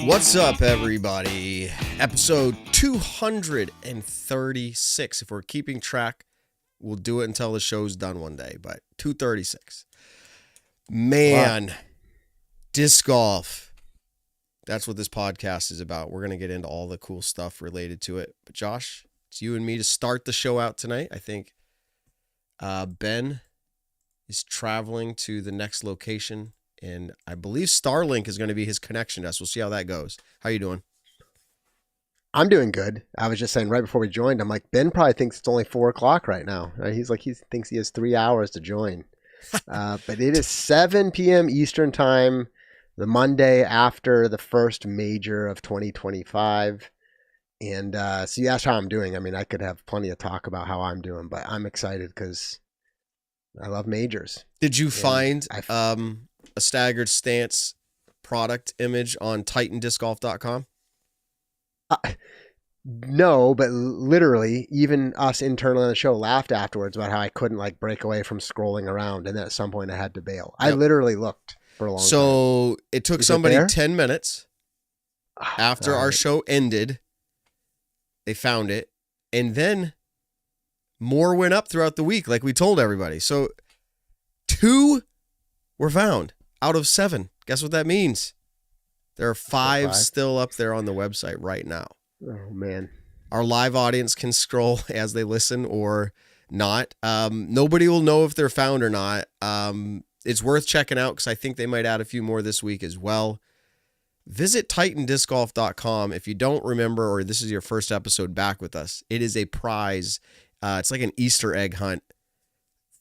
What's up, everybody? Episode 236. If we're keeping track, we'll do it until the show's done one day, but 236. Man, wow. Disc golf. That's what this podcast is about. We're going to get into all the cool stuff related to it. But Josh, it's you and me to start the show out tonight. I think Ben is traveling to the next location, and I believe Starlink is going to be his connection to us. We'll see how that goes. How you doing? I'm doing good. I was just saying right before we joined, I'm like, Ben probably thinks it's only 4:00 right now. Right? He thinks he has 3 hours to join. But it is 7 p.m. Eastern time, the Monday after the first major of 2025. And so you asked how I'm doing. I mean, I could have plenty of talk about how I'm doing, but I'm excited because I love majors. Did you find a staggered stance product image on TitanDiscGolf.com? No, but literally, even us internally on the show laughed afterwards about how I couldn't break away from scrolling around, and then at some point I had to bail. Yep. I literally looked for a long time. So it took somebody 10 minutes after our show ended. They found it, and then more went up throughout the week, like we told everybody. So 2 were found out of 7. Guess what that means? There are 5 still up there on the website right now. Oh, man. Our live audience can scroll as they listen or not. Nobody will know if they're found or not. It's worth checking out because I think they might add a few more this week as well. Visit TitanDiscGolf.com. If you don't remember, or this is your first episode back with us, it is a prize. It's like an Easter egg hunt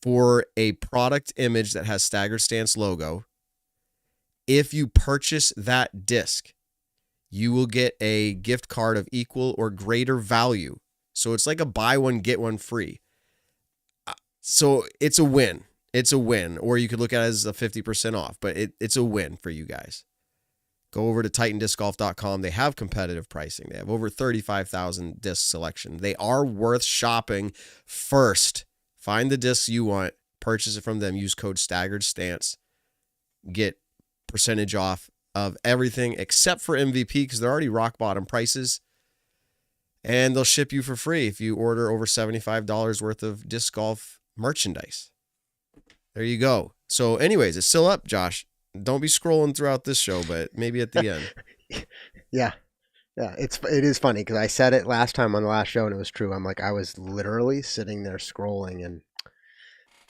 for a product image that has Staggered Stance logo. If you purchase that disc, you will get a gift card of equal or greater value. So it's like a buy one, get one free. So it's a win. It's a win. Or you could look at it as a 50% off, but it's a win for you guys. Go over to TitanDiscGolf.com. They have competitive pricing. They have over 35,000 disc selection. They are worth shopping first. Find the discs you want, purchase it from them, use code Staggered Stance, get percentage off of everything except for MVP because they're already rock bottom prices, and they'll ship you for free if you order over $75 worth of disc golf merchandise. There you go. So anyways, it's still up, Josh. Don't be scrolling throughout this show, but maybe at the end. Yeah. It is funny because I said it last time on the last show and it was true. I'm like, I was literally sitting there scrolling and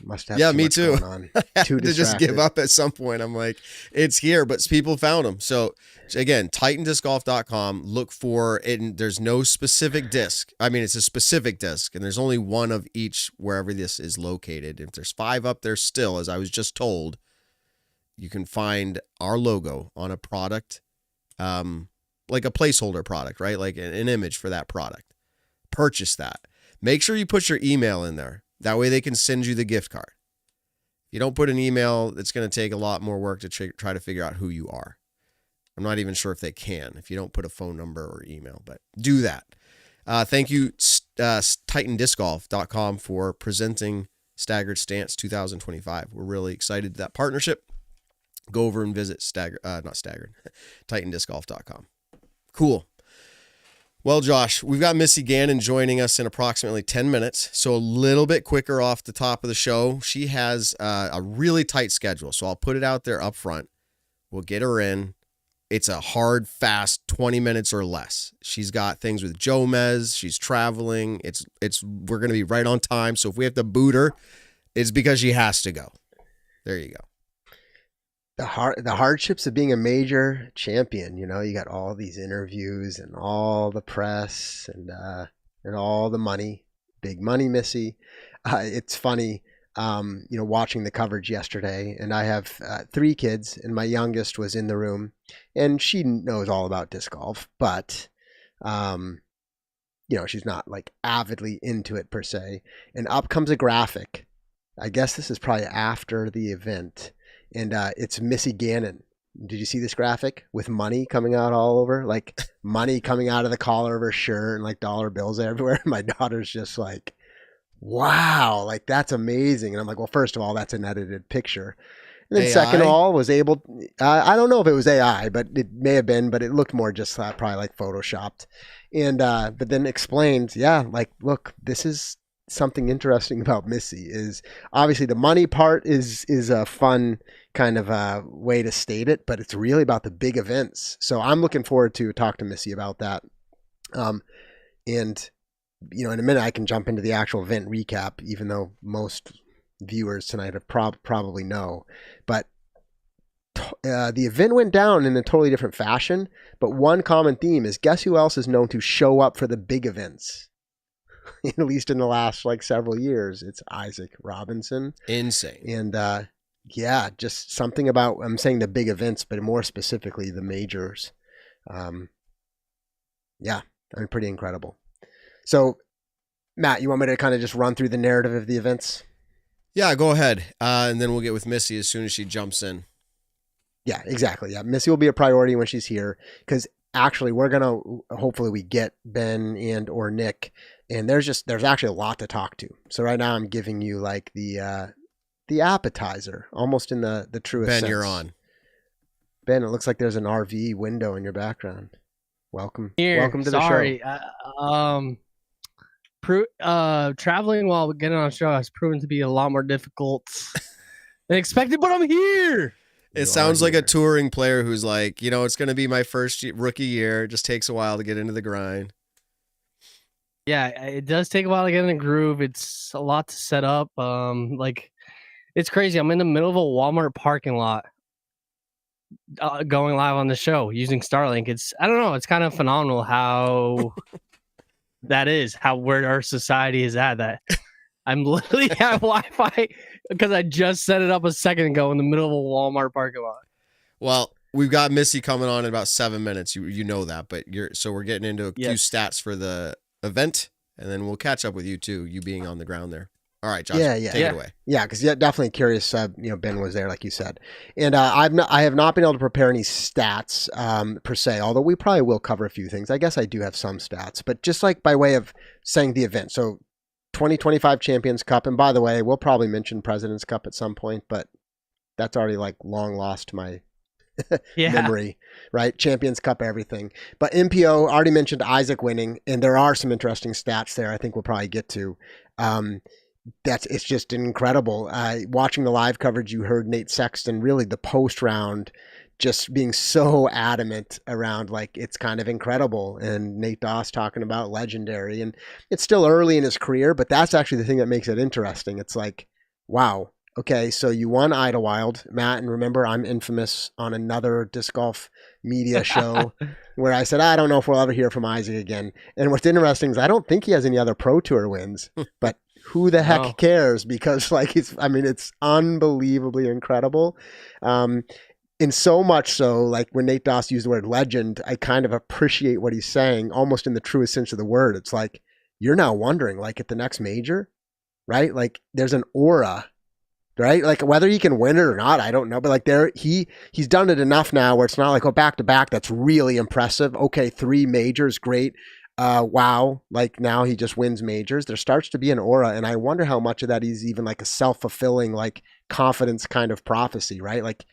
must have me too. Going on. I had to just give up at some point. I'm like, it's here, but people found them. So again, TitanDiscGolf.com. Look for it. There's no specific disc. I mean, it's a specific disc, and there's only one of each wherever this is located. If there's 5 up there still, as I was just told, you can find our logo on a product, like a placeholder product, right? Like an image for that product. Purchase that. Make sure you put your email in there. That way they can send you the gift card. If you don't put an email, it's going to take a lot more work to try to figure out who you are. I'm not even sure if they can if you don't put a phone number or email, but do that. Thank you, TitanDiscGolf.com, for presenting Staggered Stance 2025. We're really excited to that partnership. Go over and visit TitanDiscGolf.com. Cool. Well, Josh, we've got Missy Gannon joining us in approximately 10 minutes, so a little bit quicker off the top of the show. She has a really tight schedule, so I'll put it out there up front. We'll get her in. It's a hard, fast 20 minutes or less. She's got things with Jomez. She's traveling. We're going to be right on time, so if we have to boot her, it's because she has to go. There you go. The hardships of being a major champion, you got all these interviews and all the press and all the money, big money, Missy. It's funny, watching the coverage yesterday, and I have 3 kids, and my youngest was in the room, and she knows all about disc golf, but she's not avidly into it per se. And up comes a graphic. I guess this is probably after the event. And it's Missy Gannon. Did you see this graphic with money coming out all over? Money coming out of the collar of her shirt and dollar bills everywhere. My daughter's just like, wow, that's amazing. And I'm like, well, first of all, that's an edited picture. And then second of all was able, I don't know if it was AI, but it may have been, but it looked more just probably like photoshopped. And, but then explained, yeah, like, look, this is something interesting about Missy is obviously the money part is a fun kind of way to state it, but it's really about the big events. So I'm looking forward to talk to Missy about that. And, you know, in a minute I can jump into the actual event recap, even though most viewers tonight have probably know. But the event went down in a totally different fashion. But one common theme is, guess who else is known to show up for the big events? At least in the last like several years, it's Isaac Robinson. Insane. And yeah, just something about, I'm saying the big events, but more specifically the majors. Yeah, I mean, pretty incredible. So, Matt, you want me to kind of just run through the narrative of the events? Yeah, go ahead. And then we'll get with Missy as soon as she jumps in. Yeah, exactly. Yeah, Missy will be a priority when she's here, because actually we're going to, hopefully we get Ben and or Nick, and there's actually a lot to talk to. So right now I'm giving you like the appetizer, almost in the truest sense. Ben, you're on. Ben, it looks like there's an RV window in your background. Welcome. Here, welcome to the show. Traveling while getting on a show has proven to be a lot more difficult than expected, but I'm here. It sounds like a touring player who's like, you know, it's going to be my first rookie year. It just takes a while to get into the grind. Yeah, it does take a while to get in the groove. It's a lot to set up. Like, it's crazy. I'm in the middle of a Walmart parking lot going live on the show using Starlink. I don't know. It's kind of phenomenal how that is, where our society is at. That I'm literally at Wi-Fi because I just set it up a second ago in the middle of a Walmart parking lot. Well, we've got Missy coming on in about 7 minutes. You know that, but we're getting into a few stats for the event, and then we'll catch up with you too, you being on the ground there. All right, Josh, take it away. Yeah, because definitely curious. Ben was there, like you said, and I have not been able to prepare any stats per se. Although we probably will cover a few things. I guess I do have some stats, but just like by way of saying the event. So, 2025 Champions Cup, and by the way, we'll probably mention President's Cup at some point, but that's already like long lost to my memory, right? Champions Cup, everything. But MPO, already mentioned Isaac winning, and there are some interesting stats there. I think we'll probably get to. It's just incredible. Watching the live coverage, you heard Nate Sexton, really the post round, just being so adamant around like it's kind of incredible, and Nate Doss talking about legendary, and it's still early in his career, but that's actually the thing that makes it interesting. It's like, wow, okay, so you won Idlewild, Matt, and remember I'm infamous on another disc golf media show where I said I don't know if we'll ever hear from Isaac again. And what's interesting is I don't think he has any other Pro Tour wins, but who the heck cares? Because like it's unbelievably incredible. And so much so, like when Nate Doss used the word legend, I kind of appreciate what he's saying, almost in the truest sense of the word. It's like, you're now wondering, like at the next major, right? Like there's an aura, right? Like whether he can win it or not, I don't know. But like he's done it enough now where it's not like, oh, back to back, that's really impressive. Okay, 3 majors, great. Wow, like now he just wins majors. There starts to be an aura, and I wonder how much of that is even like a self-fulfilling, like confidence kind of prophecy, right? Like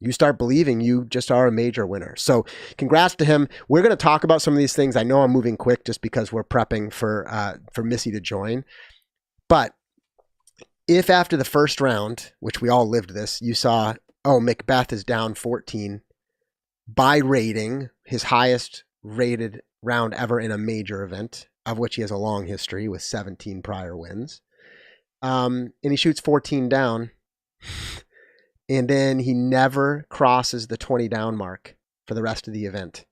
you start believing you just are a major winner. So congrats to him. We're going to talk about some of these things. I know I'm moving quick just because we're prepping for Missy to join. But if after the first round, which we all lived this, you saw, oh, McBeth is down 14 by rating, his highest rated round ever in a major event, of which he has a long history with 17 prior wins. And he shoots 14 down. And then he never crosses the 20 down mark for the rest of the event.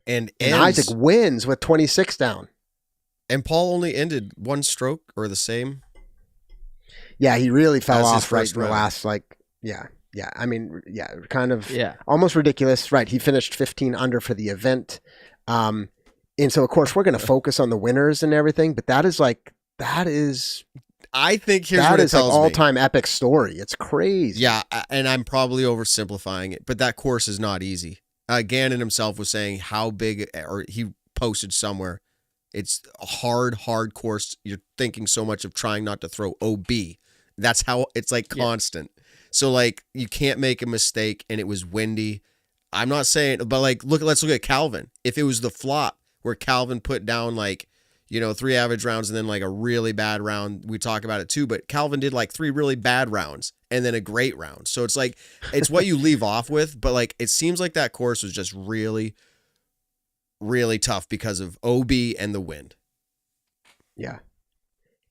And Isaac wins with 26 down. And Paul only ended 1 stroke or the same. Yeah, he really fell off right in the last, like, yeah. I mean, yeah, kind of almost ridiculous. Right, he finished 15 under for the event. And so, of course, we're going to focus on the winners and everything, but that is I think that is like all-time epic story. It's crazy. Yeah, and I'm probably oversimplifying it, but that course is not easy. Gannon himself was saying how big, or he posted somewhere, it's a hard course. You're thinking so much of trying not to throw OB. That's how it's like constant. So like you can't make a mistake, and it was windy. I'm not saying, but like let's look at Calvin. If it was the flop where Calvin put down like, 3 average rounds and then like a really bad round, we talk about it too, but Calvin did like 3 really bad rounds and then a great round. So it's like, it's what you leave off with, but like, it seems like that course was just really, really tough because of OB and the wind. Yeah.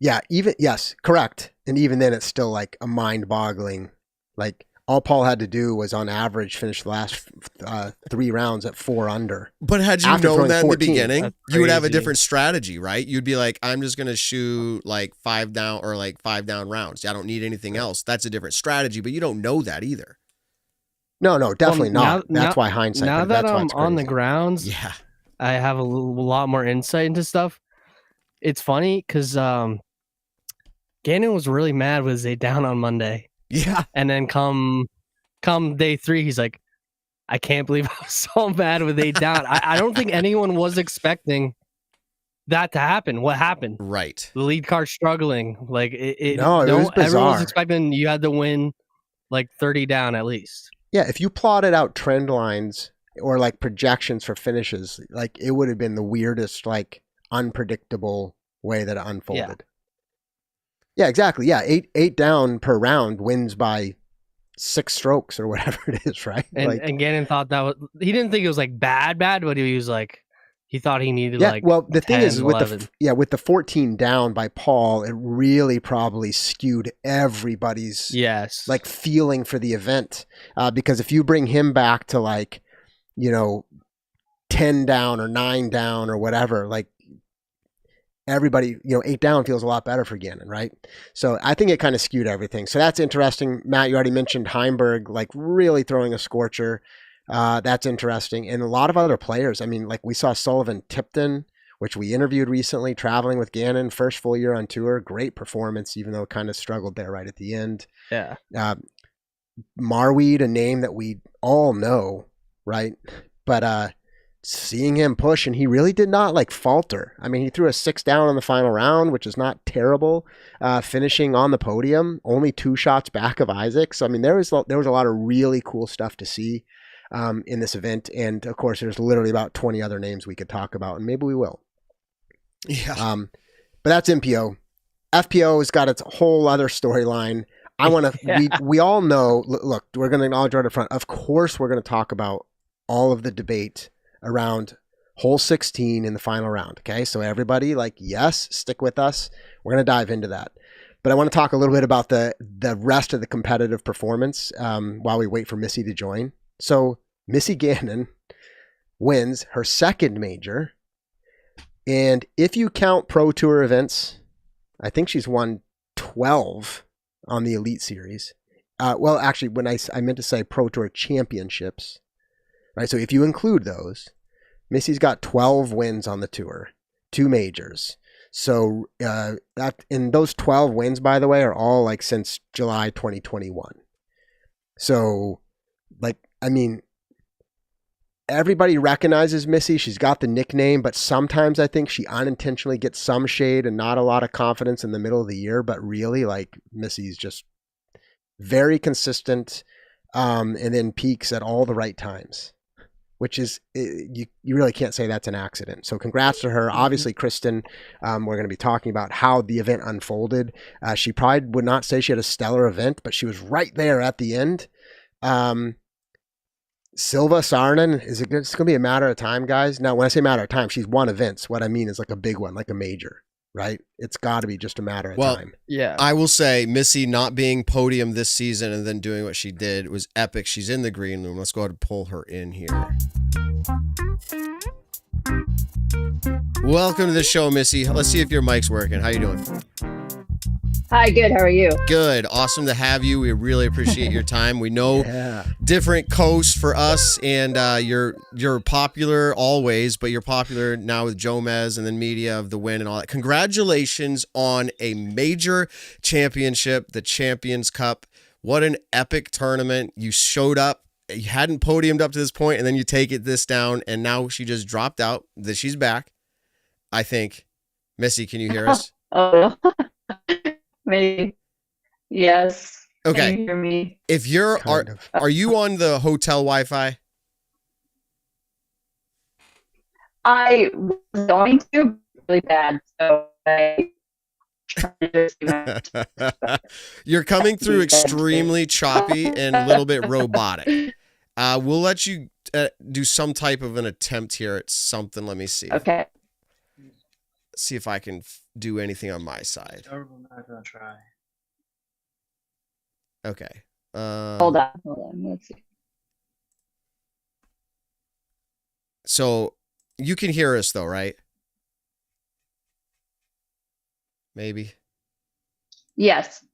Yeah. Yes, correct. And even then it's still like a mind boggling, like all Paul had to do was on average finish the last 3 rounds at 4 under. But had you After known throwing that in the 14. beginning, you would have a different strategy, right? You'd be like, I'm just going to shoot like 5 down or like 5 down rounds. I don't need anything else. That's a different strategy, but you don't know that either. No, definitely not. That's why hindsight. Now that that's I'm on the grounds, yeah, I have a lot more insight into stuff. It's funny because Gannon was really mad with Zay down on Monday. Yeah. And then come day 3, he's like, I can't believe I was so mad with 8 down. I don't think anyone was expecting that to happen. What happened? Right. The lead car struggling. Like it was bizarre. Everyone was expecting you had to win like 30 down at least. Yeah, if you plotted out trend lines or like projections for finishes, like it would have been the weirdest, like unpredictable way that it unfolded. Yeah, exactly. Yeah, eight down per round wins by 6 strokes or whatever it is, right? And Gannon thought that was, he didn't think it was like bad, but he was like, he thought he needed like well, the 10, thing is 11. with the 14 down by Paul, it really probably skewed everybody's like feeling for the event, because if you bring him back to like 10 down or 9 down or whatever, like everybody, 8 down feels a lot better for Gannon, right? So I think it kind of skewed everything. So that's interesting. Matt, you already mentioned Heimberg, like really throwing a scorcher. That's interesting. And a lot of other players. I mean, like we saw Sullivan Tipton, which we interviewed recently, traveling with Gannon, first full year on tour. Great performance, even though it kind of struggled there right at the end. Yeah. Marweed, a name that we all know, right? But seeing him push, and he really did not like falter. I mean, he threw a 6 down on the final round, which is not terrible. Finishing on the podium, only 2 shots back of Isaac. So I mean, there was a lot of really cool stuff to see in this event, and of course, there's literally about 20 other names we could talk about, and maybe we will. Yeah. But that's MPO. FPO has got its whole other storyline. I want to. We all know. Look, we're going to acknowledge right up front. Of course, we're going to talk about all of the debate around hole 16 in the final round. Okay, so everybody, yes, stick with us. We're going to dive into that. But I want to talk a little bit about the rest of the competitive performance while we wait for Missy to join. So Missy Gannon wins her 2nd major. And if you count Pro Tour events, I think she's won 12 on the Elite Series. Well, actually, when I meant to say Pro Tour Championships. Right, so if you include those, Missy's got 12 wins on the tour, 2 majors. So and those 12 wins, by the way, are all like since July 2021. So, I mean, everybody recognizes Missy. She's got the nickname, but sometimes I think she unintentionally gets some shade and not a lot of confidence in the middle of the year. But really, Missy's just very consistent, and then peaks at all the right times. Which is, you really can't say that's an accident. So congrats to her. Obviously, Kristin, we're going to be talking about how the event unfolded. She probably would not say she had a stellar event, but she was right there at the end. Silva Saarinen, it's going to be a matter of time, guys. Now, when I say matter of time, she's won events. What I mean is like a big one, like a major, right? It's got to be just a matter of time. Yeah. I will say Missy not being podium this season and then doing what she did was epic. She's in the green room. Let's go ahead and pull her in here. Welcome to the show, Missy. Let's see if your mic's working. How you doing? Hi, good. How are you? Good. Awesome to have you. We really appreciate your time. We know different coasts for us, and you're popular always, but you're popular now with Jomez and then media of the win and all that. Congratulations on a major championship, the Champions Cup. What an epic tournament. You showed up. You hadn't podiumed up to this point, and then you take this down, and now she just dropped out. She's back, I think. Missy, can you hear us? Oh, maybe. Yes. Okay. Can you hear me? If you're Kind of. are you on the hotel Wi-Fi? I was going to really bad, so I tried to just You're coming through extremely choppy and a little bit robotic. We'll let you do some type of an attempt here at something. Let me see. Okay. See if I can do anything on my side. I'm not gonna try. Okay. Hold on. Let's see. So you can hear us though, right? Maybe. Yes.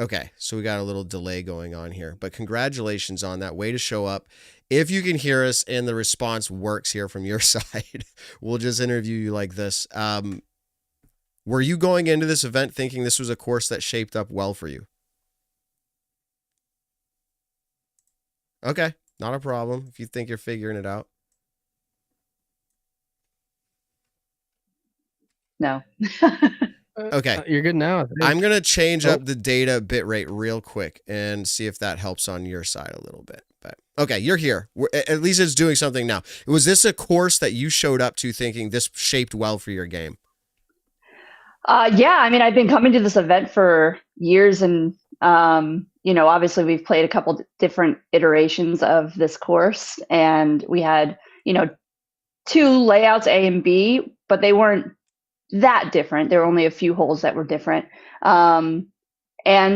Okay, so we got a little delay going on here, but congratulations on that. Way to show up. If you can hear us and the response works here from your side, we'll just interview you like this. Were you going into this event thinking this was a course that shaped up well for you? Okay, not a problem if you think you're figuring it out. No. Okay. You're good now. I think. I'm going to change up the data bitrate real quick and see if that helps on your side a little bit. But okay, you're here. At least it's doing something now. Was this a course that you showed up to thinking this shaped well for your game? Yeah, I mean, I've been coming to this event for years, and obviously we've played a couple different iterations of this course, and we had, two layouts, A and B, but they weren't that different. There were only a few holes that were different. And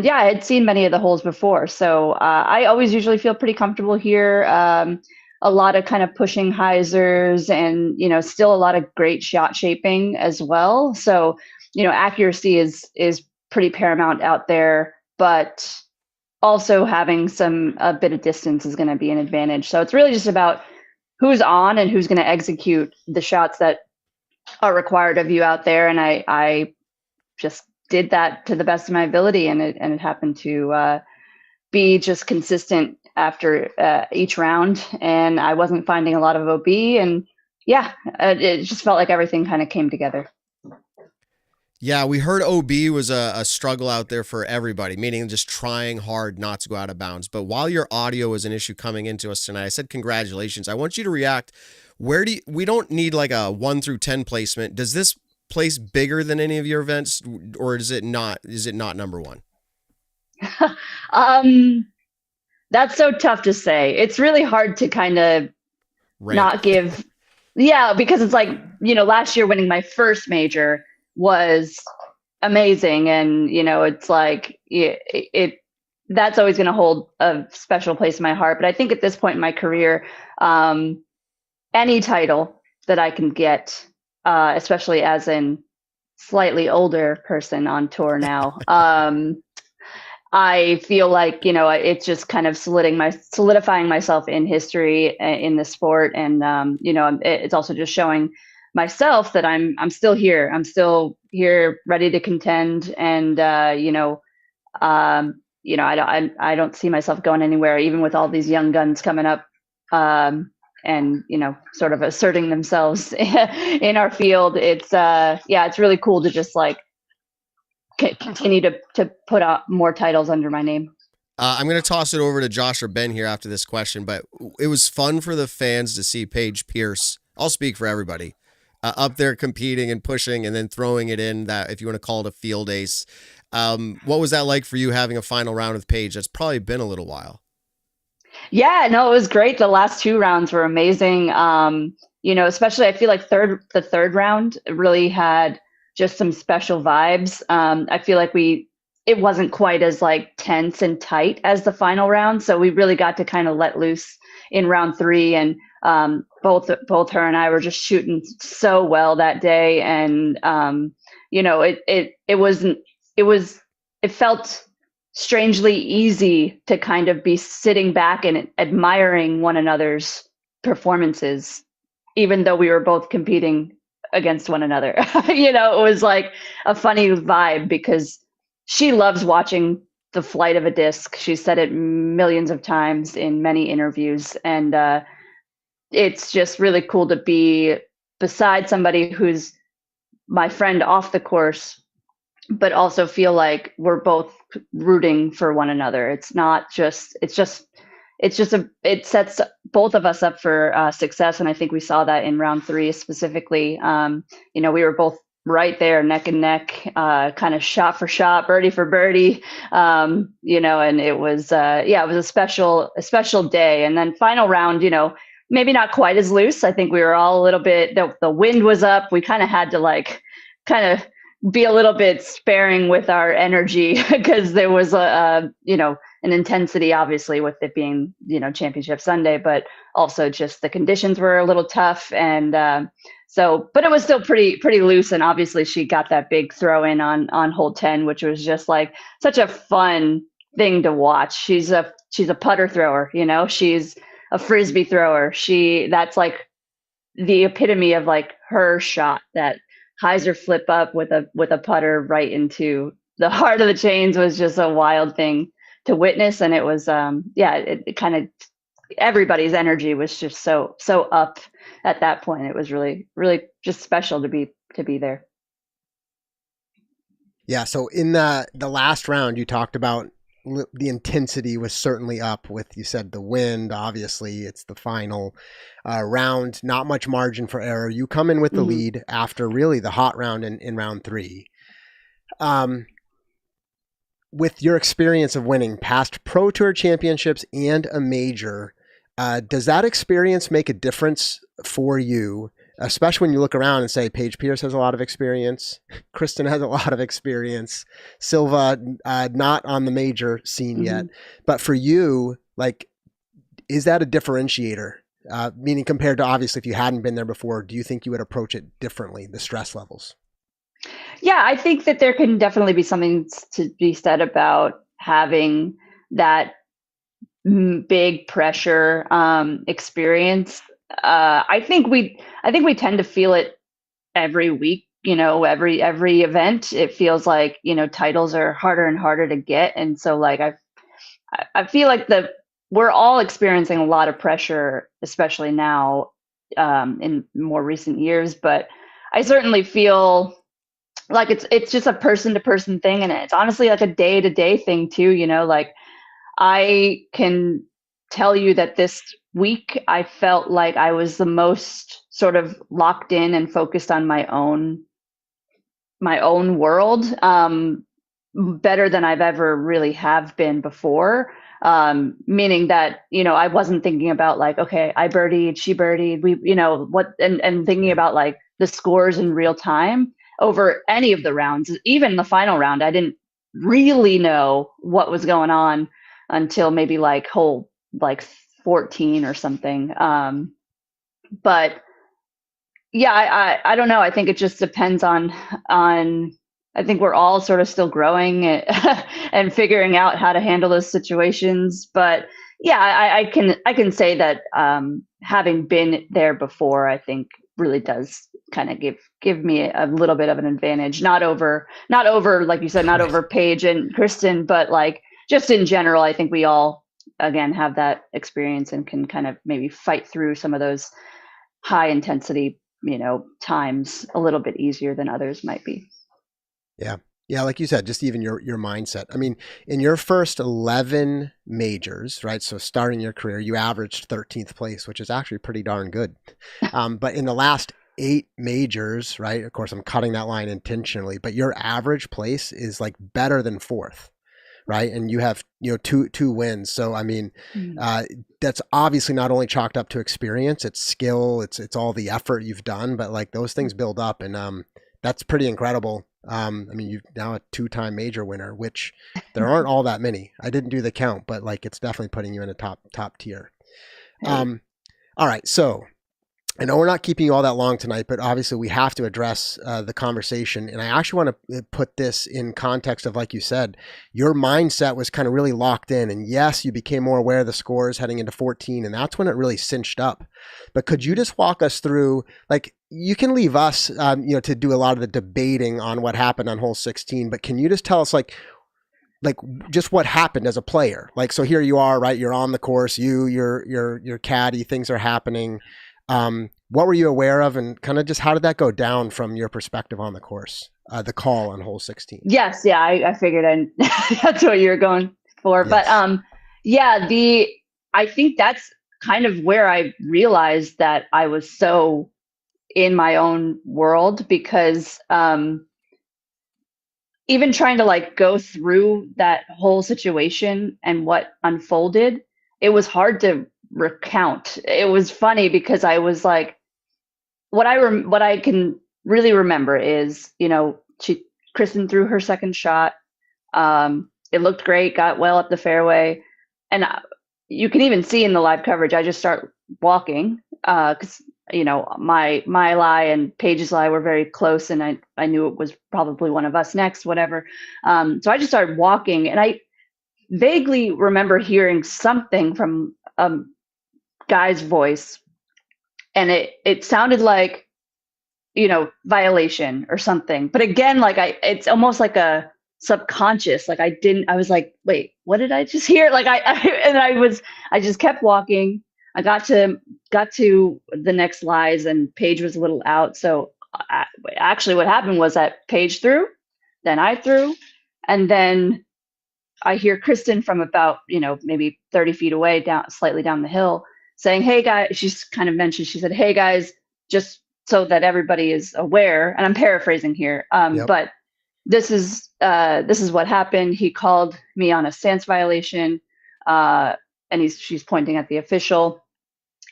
yeah, I had seen many of the holes before, so I always usually feel pretty comfortable here. A lot of kind of pushing hyzers, and still a lot of great shot shaping as well. So accuracy is pretty paramount out there, but also having a bit of distance is going to be an advantage. So it's really just about who's on and who's going to execute the shots that are required of you out there. And I just did that to the best of my ability, and it happened to be just consistent after each round. And I wasn't finding a lot of OB, and yeah, it just felt like everything kind of came together. Yeah, we heard OB was a struggle out there for everybody, meaning just trying hard not to go out of bounds. But while your audio was an issue coming into us tonight, I said congratulations. I want you to react. We don't need like a 1 through 10 placement. Does this place bigger than any of your events, or is it not number one? That's so tough to say. It's really hard to kind of not give. Yeah, because it's like, last year winning my first major was amazing. And, it's like, that's always going to hold a special place in my heart. But I think at this point in my career, any title that I can get, especially as a slightly older person on tour now, I feel like, it's just kind of solidifying myself in history in the sport. And, it's also just showing myself that I'm still here. I'm still here ready to contend. And, I don't see myself going anywhere, even with all these young guns coming up, and, sort of asserting themselves in our field. It's, it's really cool to just like continue to put out more titles under my name. I'm going to toss it over to Josh or Ben here after this question, but it was fun for the fans to see Paige Pierce. I'll speak for everybody. Up there competing and pushing and then throwing it in, that, if you want to call it a field ace. What was that like for you having a final round with Paige? That's probably been a little while. Yeah, no, it was great. The last 2 rounds were amazing. Especially I feel like the third round really had just some special vibes. I feel like it wasn't quite as like tense and tight as the final round. So we really got to kind of let loose in round 3, and both her and I were just shooting so well that day. And it felt strangely easy to kind of be sitting back and admiring one another's performances, even though we were both competing against one another. It was like a funny vibe, because she loves watching the flight of a disc. She said it millions of times in many interviews. And it's just really cool to be beside somebody who's my friend off the course, but also feel like we're both rooting for one another. It sets both of us up for success. And I think we saw that in round 3 specifically. We were both right there, neck and neck, kind of shot for shot, birdie for birdie, and it was, it was a special day. And then final round, maybe not quite as loose. I think we were all a little bit, the wind was up. We kind of had to kind of be a little bit sparing with our energy because there was an intensity, obviously, with it being, Championship Sunday, but also just the conditions were a little tough. And but it was still pretty loose. And obviously she got that big throw in on hole 10, which was just such a fun thing to watch. She's a putter thrower, she's a Frisbee thrower. That's the epitome of her shot, that hyzer flip up with a putter right into the heart of the chains was just a wild thing to witness. And it was, it kind of, everybody's energy was just so up at that point. It was really, really just special to be there. Yeah. So in the last round, you talked about the intensity was certainly up with, you said, the wind. Obviously, it's the final round, not much margin for error. You come in with the lead after really the hot round in round 3. With your experience of winning past Pro Tour championships and a major, does that experience make a difference for you? Especially when you look around and say, Paige Pierce has a lot of experience. Kristin has a lot of experience. Silva, not on the major scene yet. But for you, is that a differentiator? Meaning compared to, obviously, if you hadn't been there before, do you think you would approach it differently, the stress levels? Yeah, I think that there can definitely be something to be said about having that big pressure experience. I think we tend to feel it every week, every event. It feels like, titles are harder and harder to get. And so I feel like we're all experiencing a lot of pressure, especially now in more recent years. But I certainly feel like it's just a person to person thing. And it's honestly a day to day thing too, I can tell you that this week I felt like I was the most sort of locked in and focused on my own world, better than I've ever really have been before. Meaning that, I wasn't thinking about okay, I birdied, she birdied, and thinking about the scores in real time over any of the rounds. Even the final round, I didn't really know what was going on until maybe hole 14 or something. But yeah, I don't know. I think it just depends on, I think we're all sort of still growing and figuring out how to handle those situations. But yeah, I can say that having been there before, I think really does kind of give me a little bit of an advantage, not over, like you said, not over Paige and Kristin, but just in general. I think we all, again, have that experience and can kind of maybe fight through some of those high intensity, times a little bit easier than others might be. Yeah. Yeah. Like you said, just even your mindset. I mean, in your first 11 majors, right? So starting your career, you averaged 13th place, which is actually pretty darn good. But in the last 8 majors, right? Of course, I'm cutting that line intentionally, but your average place is better than 4th. Right. And you have, two wins. So, I mean, that's obviously not only chalked up to experience, it's skill, it's all the effort you've done, but those things build up, and that's pretty incredible. I mean, you're now a 2-time major winner, which there aren't all that many. I didn't do the count, but it's definitely putting you in a top tier. All right. So I know we're not keeping you all that long tonight, but obviously we have to address the conversation. And I actually want to put this in context of, like you said, your mindset was kind of really locked in. And yes, you became more aware of the scores heading into 14, and that's when it really cinched up. But could you just walk us through, you can leave us, to do a lot of the debating on what happened on hole 16, but can you just tell us just what happened as a player? So here you are, right? You're on the course, your caddy, things are happening. What were you aware of, and kind of just how did that go down from your perspective on the course, the call on hole 16? Yes, yeah, I figured that's what you were going for. Yes. But yeah, I think that's kind of where I realized that I was so in my own world, because even trying to like go through that whole situation and what unfolded, it was hard to recount. It was funny because I was like, what I can really remember is, Kristin threw her second shot. It looked great, got well up the fairway, and you can even see in the live coverage, I just start walking because my lie and Paige's lie were very close, and I knew it was probably one of us next, whatever. So I just started walking, and I vaguely remember hearing something from a guy's voice, and it sounded like, violation or something. But again, like it's almost like a subconscious, like I was like, wait, what did I just hear? Like I just kept walking. I got to the next lies, and Paige was a little out. So actually what happened was that Paige threw, then I threw, and then I hear Kristin from about, maybe 30 feet away, slightly down the hill, saying, hey guys, she's kind of mentioned, she said, hey guys, just so that everybody is aware, and I'm paraphrasing here, Yep. but this is what happened. He called me on a stance violation, and she's pointing at the official,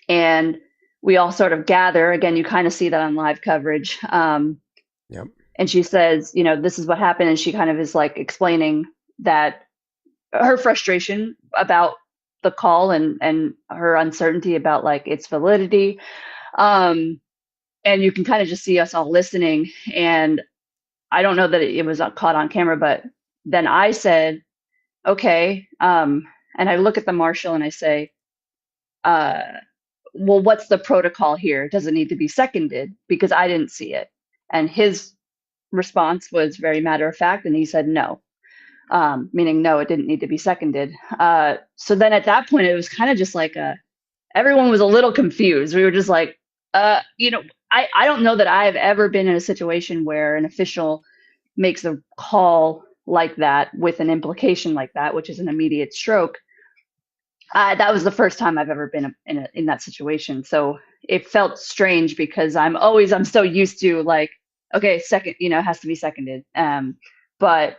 and we all sort of gather. Again, you kind of see that on live coverage. Yep. And she says, this is what happened, and she kind of is like explaining that her frustration about the call and her uncertainty about like its validity. And you can kind of just see us all listening. And I don't know that it was caught on camera, but then I said, okay. And I look at the marshal and I say, well, what's the protocol here? Does it need to be seconded? Because I didn't see it. And his response was very matter of fact. And he said, no, meaning no, it didn't need to be seconded. So then at that point, it was kind of just like everyone was a little confused. We were just like, I don't know that I've ever been in a situation where an official makes a call like that with an implication like that, which is an immediate stroke. That was the first time I've ever been in that situation. So it felt strange because I'm so used to like, okay, second, it has to be seconded. But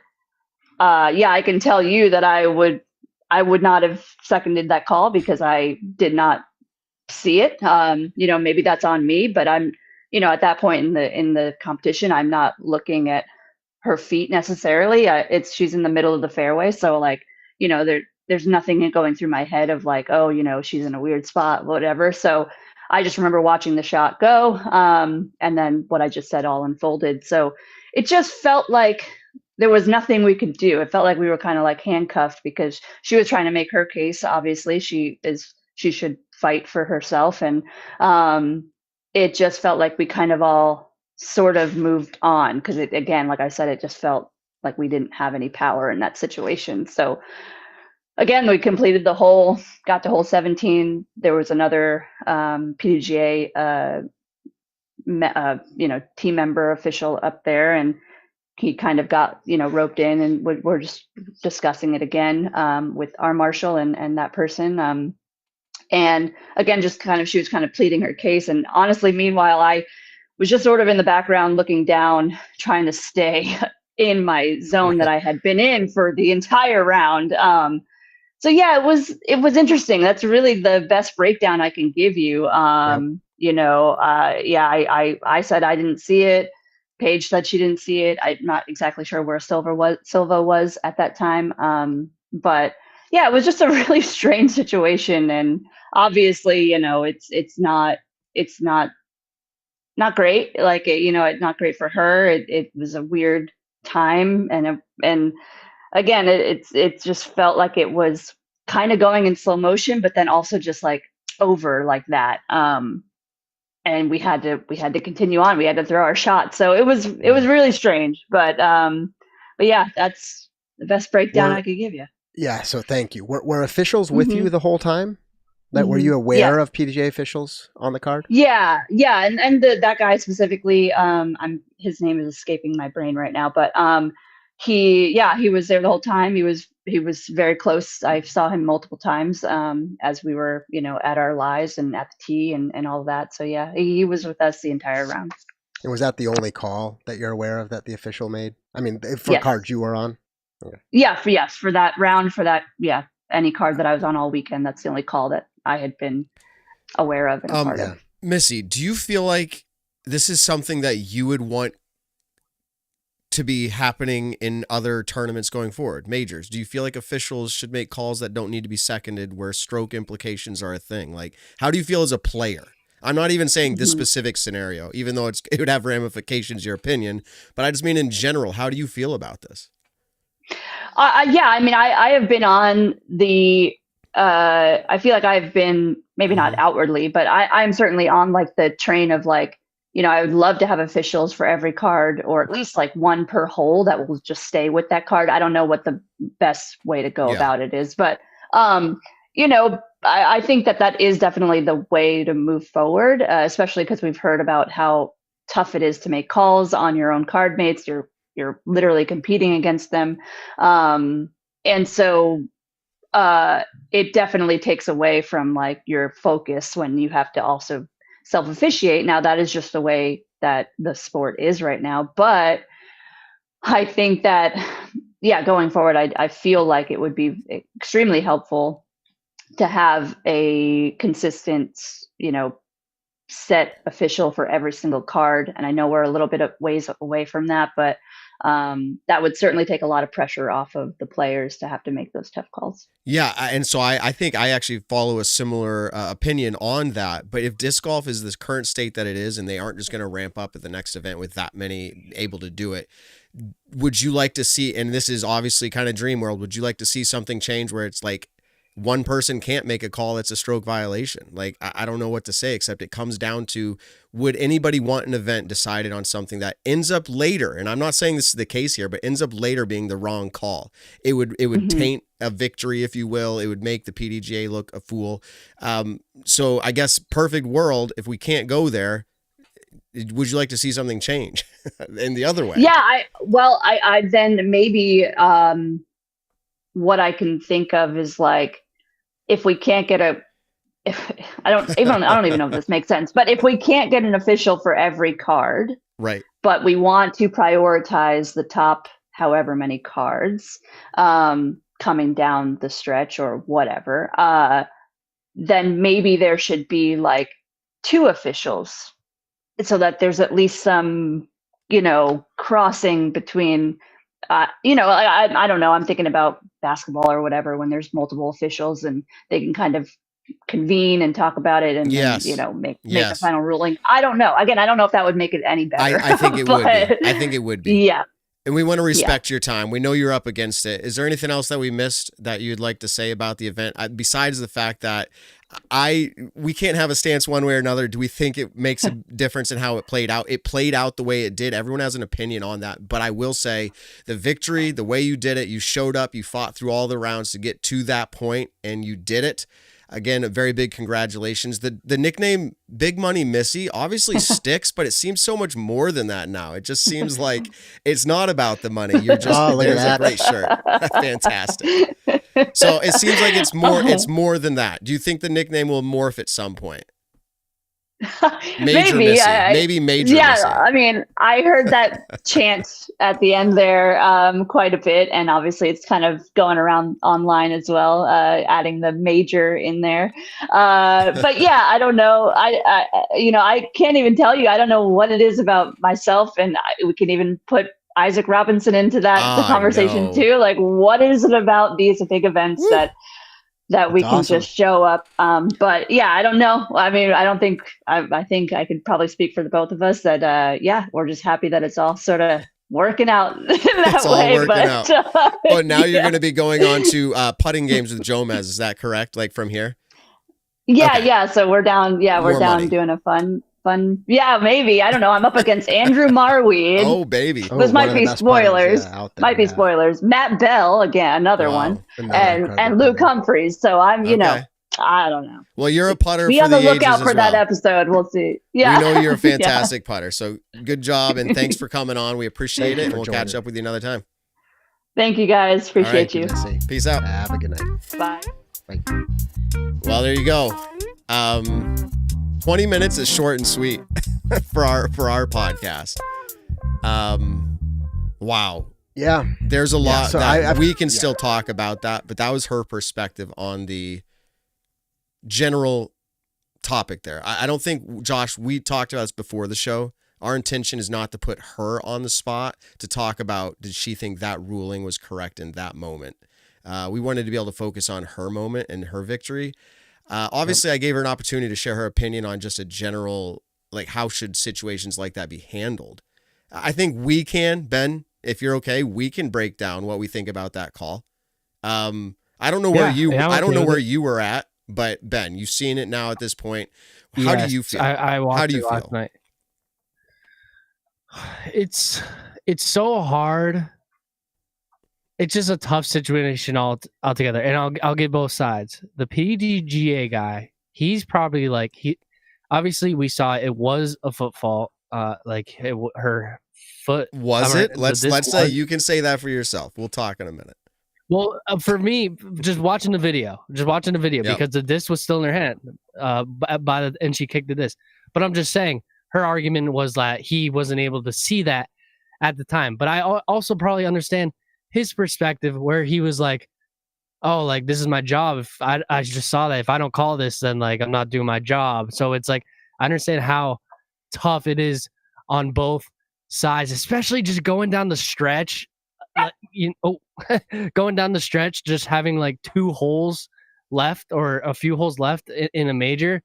yeah, I can tell you that I would not have seconded that call because I did not see it. Maybe that's on me, but I'm, at that point in the competition, I'm not looking at her feet necessarily. She's in the middle of the fairway. So like, there's nothing going through my head of like, oh, she's in a weird spot, whatever. So I just remember watching the shot go. And then what I just said all unfolded. So it just felt like there was nothing we could do. It felt like we were kind of like handcuffed because she was trying to make her case. Obviously she should fight for herself. And it just felt like we kind of all sort of moved on because again, like I said, it just felt like we didn't have any power in that situation. So again, we completed the hole, got to hole 17. There was another PDGA, team member official up there, and he kind of got, roped in, and we're just discussing it again with our marshal and that person. And again, she was kind of pleading her case. And honestly, meanwhile, I was just sort of in the background looking down, trying to stay in my zone that I had been in for the entire round. So yeah, it was interesting. That's really the best breakdown I can give you. I said I didn't see it. Paige said she didn't see it. I'm not exactly sure where Silva was at that time. But yeah, it was just a really strange situation. And obviously, it's not great. Like, it's not great for her. It was a weird time. And again, it just felt like it was kind of going in slow motion, but then also just like over like that. And we had to continue on. We had to throw our shot. So it was really strange, but yeah, that's the best breakdown I could give you. Yeah. So thank you. Were officials with you the whole time? Like, were you aware of PDGA officials on the card? Yeah, and that guy specifically, his name is escaping my brain right now, but he was there the whole time. He was very close. I saw him multiple times as we were, at our lives and at the tee and all of that. So yeah, he was with us the entire round. And was that the only call that you're aware of that the official made? I mean, for cards you were on? Okay. Yeah, for that round, any card that I was on all weekend, that's the only call that I had been aware of and a part of. Missy, do you feel like this is something that you would want to be happening in other tournaments going forward, majors? Do you feel like officials should make calls that don't need to be seconded where stroke implications are a thing? Like, how do you feel as a player? I'm not even saying this specific scenario, even though it would have ramifications, your opinion, but I just mean in general, how do you feel about this? Yeah, I mean, I have been on the, I feel like I've been, maybe not outwardly, but I'm certainly on like the train of like, I would love to have officials for every card, or at least like one per hole that will just stay with that card. I don't know what the best way to go about it is, but, I think that is definitely the way to move forward, especially because we've heard about how tough it is to make calls on your own card mates. You're literally competing against them. And so it definitely takes away from like your focus when you have to also self-officiate. Now that is just the way that the sport is right now. But I think that, going forward, I feel like it would be extremely helpful to have a consistent, set official for every single card. And I know we're a little bit of ways away from that, but that would certainly take a lot of pressure off of the players to have to make those tough calls. Yeah, and so I think I actually follow a similar opinion on that. But if disc golf is this current state that it is, and they aren't just going to ramp up at the next event with that many able to do it, would you like to see, and this is obviously kind of dream world, would you like to see something change where it's like one person can't make a call that's a stroke violation? Like, I don't know what to say, except it comes down to, would anybody want an event decided on something that ends up later, and I'm not saying this is the case here, but ends up later being the wrong call? It would taint a victory, if you will. It would make the PDGA look a fool. So I guess perfect world, if we can't go there, would you like to see something change in the other way? Yeah, I then maybe what I can think of is like, if we can't get I don't even know if this makes sense, but if we can't get an official for every card, right, but we want to prioritize the top however many cards coming down the stretch or whatever, then maybe there should be like 2 officials so that there's at least some, crossing between, I don't know. I'm thinking about basketball or whatever, when there's multiple officials and they can kind of convene and talk about it and, make a final ruling. I don't know. Again, I don't know if that would make it any better. I think it would be. I think it would be. Yeah. And we want to respect your time. We know you're up against it. Is there anything else that we missed that you'd like to say about the event, besides the fact that we can't have a stance one way or another? Do we think it makes a difference in how it played out? It played out the way it did. Everyone has an opinion on that. But I will say the victory, the way you did it, you showed up, you fought through all the rounds to get to that point, and you did it. Again, a very big congratulations. The nickname Big Money Missy obviously sticks, but it seems so much more than that now. It just seems like it's not about the money. You're just, there's a great shirt. Fantastic. So it seems like it's more than that. Do you think the nickname will morph at some point? Major Missy. Maybe Major Missy. I mean, I heard that chant at the end there quite a bit, and obviously it's kind of going around online as well, adding the major in there. But yeah, I don't know. I can't even tell you. I don't know what it is about myself, and we can even put Isaac Robinson into that conversation too. Like, what is it about these big events that we can just show up? But yeah, I don't know. I mean, I think I could probably speak for the both of us that, we're just happy that it's all sort of working out that it's way. All working out. Oh, now you're going to be going on to putting games with Jomez. Is that correct? Like from here? Yeah. Okay. Yeah. So we're down. Yeah. We're down money. Doing a fun. Yeah, maybe. I don't know. I'm up against Andrew Marweed. Oh, baby. Those might be spoilers. Might be spoilers. Matt Bell, again, another one. And Luke Humphreys. So I'm, I don't know. Well, you're a putter Be for on the the lookout ages for as that well. episode. We'll see. Yeah. We know you're a Yeah. fantastic putter. So good job, and thanks for coming on. We appreciate it, and for we'll catch joining. up with you another time. Thank you guys. Appreciate you. Missy. Peace out. Have a good night. Bye. Well, there you go. 20 minutes is short and sweet for our podcast. Wow. Yeah. There's a lot so that we can still talk about that, but that was her perspective on the general topic there. I don't think, Josh, we talked about this before the show. Our intention is not to put her on the spot to talk about, did she think that ruling was correct in that moment? We wanted to be able to focus on her moment and her victory. Obviously, I gave her an opportunity to share her opinion on just a general, like, how should situations like that be handled? I think we can, Ben, if you're okay, we can break down what we think about that call. I don't know where I don't know where you were at, but Ben, you've seen it now at this point. How do you feel? I watched How do you it last feel? night. It's so hard. It's just a tough situation altogether, and I'll get both sides. The PDGA guy, he's probably like obviously we saw it was a foot fault. Her foot was it? Let's say you can say that for yourself. We'll talk in a minute. Well, for me, just watching the video, because the disc was still in her hand, and she kicked the disc. But I'm just saying, her argument was that he wasn't able to see that at the time. But I also probably understand his perspective, where he was like, "Oh, like this is my job. If I just saw that, if I don't call this, then like I'm not doing my job." So it's like I understand how tough it is on both sides, especially just going down the stretch. Going down the stretch, just having like 2 holes left or a few holes left in a major,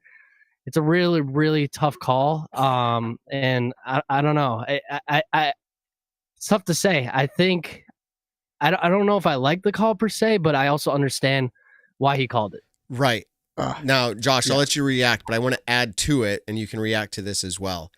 it's a really, really tough call. And I don't know. It's tough to say. I think I don't know if I like the call per se, but I also understand why he called it. Right. Now, Josh, I'll let you react, but I want to add to it, and you can react to this as well.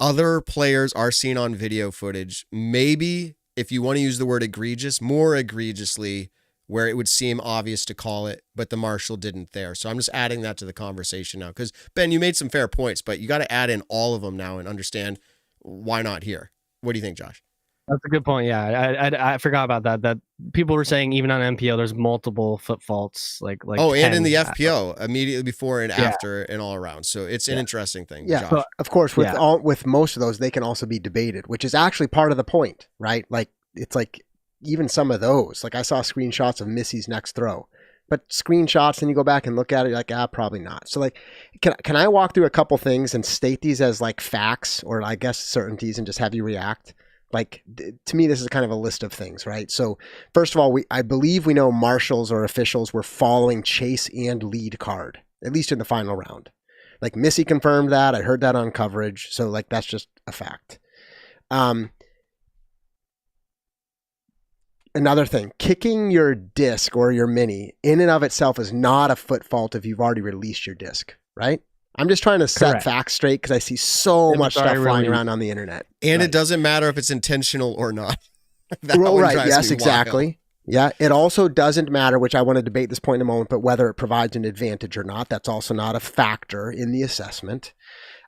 Other players are seen on video footage, maybe, if you want to use the word egregious, more egregiously, where it would seem obvious to call it, but the marshal didn't there. So I'm just adding that to the conversation now. Because, Ben, you made some fair points, but you got to add in all of them now and understand why not here. What do you think, Josh? That's a good point. Yeah, I forgot about that. That people were saying even on MPO, there's multiple foot faults. Like and in the FPO immediately before and after and all around. So it's an interesting thing. Yeah, Josh. of course. With most of those, they can also be debated, which is actually part of the point, right? Like it's like even some of those. Like I saw screenshots of Missy's next throw, but screenshots, and you go back and look at it, you're like probably not. So like, can I walk through a couple things and state these as like facts or I guess certainties and just have you react? Like, to me, this is kind of a list of things, right? So first of all, I believe we know marshals or officials were following chase and lead card, at least in the final round. Like Missy confirmed that. I heard that on coverage. So like, that's just a fact. Another thing, kicking your disc or your mini in and of itself is not a foot fault if you've already released your disc, right? I'm just trying to set facts straight because I see so much stuff flying around on the internet. And it doesn't matter if it's intentional or not. Right. Yes, exactly. Yeah. It also doesn't matter, which I want to debate this point in a moment, but whether it provides an advantage or not, that's also not a factor in the assessment.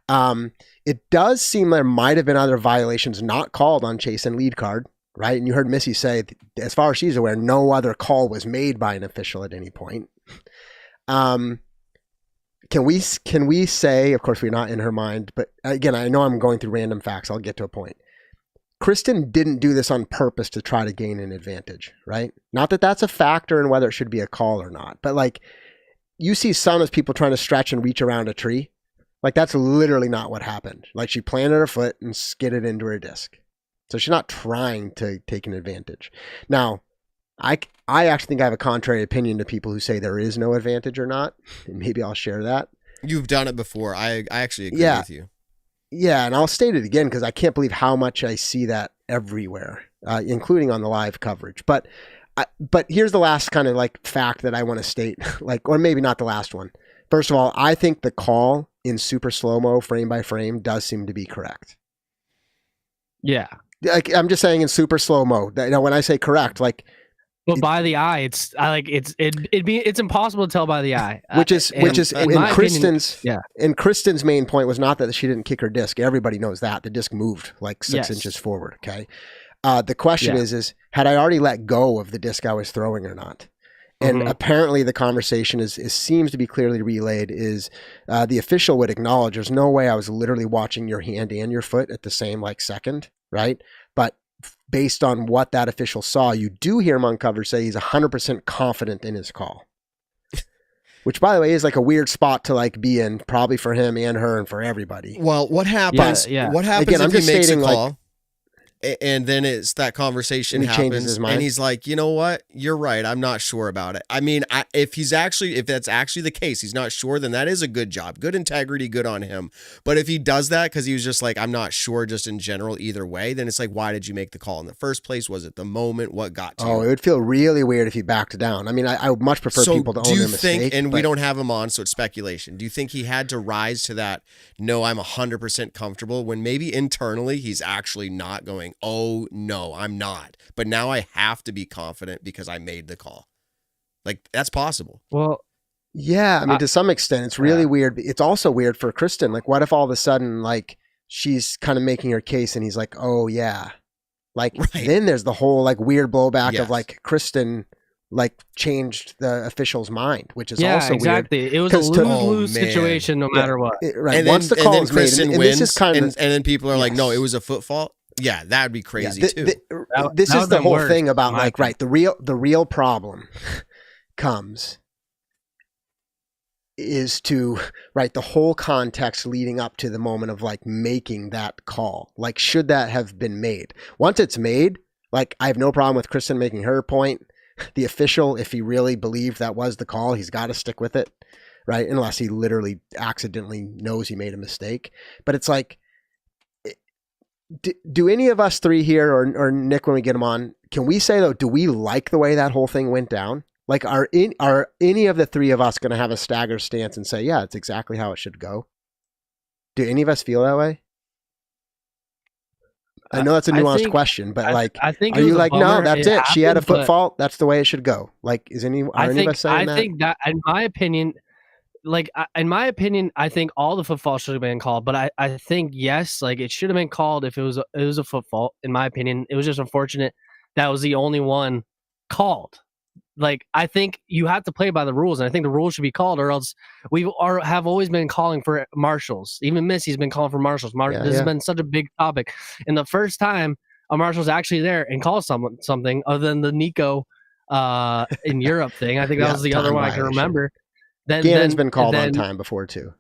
It does seem there might have been other violations not called on chase and lead card, right? And you heard Missy say, as far as she's aware, no other call was made by an official at any point. Can we say, of course we're not in her mind, but again, I know I'm going through random facts. I'll get to a point. Kristin didn't do this on purpose to try to gain an advantage, right? Not that that's a factor in whether it should be a call or not, but like you see some of people trying to stretch and reach around a tree. Like that's literally not what happened. Like she planted her foot and skidded into her disc. So she's not trying to take an advantage. Now, I actually think I have a contrary opinion to people who say there is no advantage or not, and maybe I'll share that. You've done it before. I actually agree with you. Yeah, and I'll state it again because I can't believe how much I see that everywhere, including on the live coverage. But here's the last kind of like fact that I want to state, like, or maybe not the last one. First of all, I think the call in super slow-mo, frame by frame, does seem to be correct. Yeah. Like I'm just saying in super slow-mo. When I say correct, like But by the eye, it's impossible to tell by the eye. Which is in Kristin's opinion, and Kristin's main point was not that she didn't kick her disc. Everybody knows that the disc moved like 6 Yes. inches forward. Okay. The question is had I already let go of the disc I was throwing or not? And apparently the conversation seems to be clearly relayed is the official would acknowledge there's no way I was literally watching your hand and your foot at the same second, right? But based on what that official saw, you do hear him on cover say he's 100% confident in his call. Which, by the way, is a weird spot to be in, probably for him and her and for everybody. Well, what happens? Yeah. What happens Again, if I'm he just makes a stating, call? And then it's that conversation and he changes happens his mind? and he's like, you know what? You're right. I'm not sure about it. I mean, if that's actually the case, he's not sure, then that is a good job. Good integrity, good on him. But if he does that because he was just I'm not sure just in general either way, then it's why did you make the call in the first place? Was it the moment? What got to you? Oh, it would feel really weird if he backed down. I mean, I would much prefer people to own their mistake. And we don't have him on, so it's speculation. Do you think he had to rise to that, no, I'm 100% comfortable, when maybe internally he's actually not going, oh, no, I'm not. But now I have to be confident because I made the call. That's possible. Well, yeah, I mean, to some extent, it's really weird. It's also weird for Kristin. What if all of a sudden, she's kind of making her case and he's like, oh, yeah. Right. Then there's the whole, weird blowback of, Kristin, changed the official's mind, which is also exactly. weird. It was a lose-lose situation no matter what. Right. And once then, the call is Kristin made, wins, this is kind of, and then people are like, no, it was a foot fault. Yeah, that'd be crazy too. This is the whole worse, thing about the real problem is to the whole context leading up to the moment of making that call. Should that have been made? Once it's made, I have no problem with Kristin making her point. The official, if he really believed that was the call, he's got to stick with it, right? Unless he literally accidentally knows he made a mistake. But it's do any of us three here or Nick, when we get him on, can we say though, do we like the way that whole thing went down? Are any of the three of us going to have a stagger stance and say, yeah, it's exactly how it should go? Do any of us feel that way? I know that's a nuanced question, but I think are you no, that's it. She had a foot but fault. That's the way it should go. Are any of us saying that? I think that, in my opinion, I think all the foot faults should have been called. But I think yes, it should have been called if it was a foot fault. In my opinion, it was just unfortunate that was the only one called. I think you have to play by the rules, and I think the rules should be called, or else have always been calling for marshals. Even Missy's been calling for marshals. This has been such a big topic, and the first time a marshal's actually there and calls something other than the Nico in Europe thing, I think that was the other one I can remember. Gannon's been called on time before too.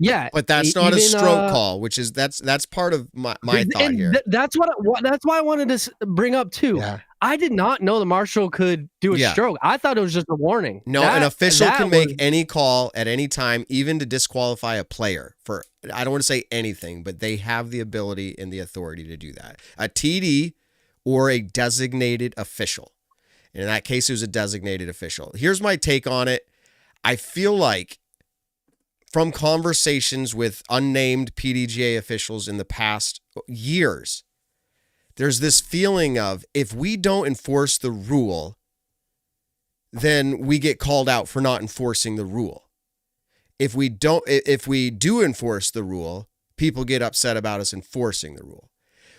Yeah, but that's not a stroke call, which is that's part of my thought here. That's why I wanted to bring up too. Yeah. I did not know the marshal could do a stroke. I thought it was just a warning. No, an official can make any call at any time, even to disqualify a player for, I don't want to say anything, but they have the ability and the authority to do that. A TD or a designated official. And in that case, it was a designated official. Here's my take on it. I feel like from conversations with unnamed PDGA officials in the past years, there's this feeling of, if we don't enforce the rule, then we get called out for not enforcing the rule. If we do enforce the rule, people get upset about us enforcing the rule.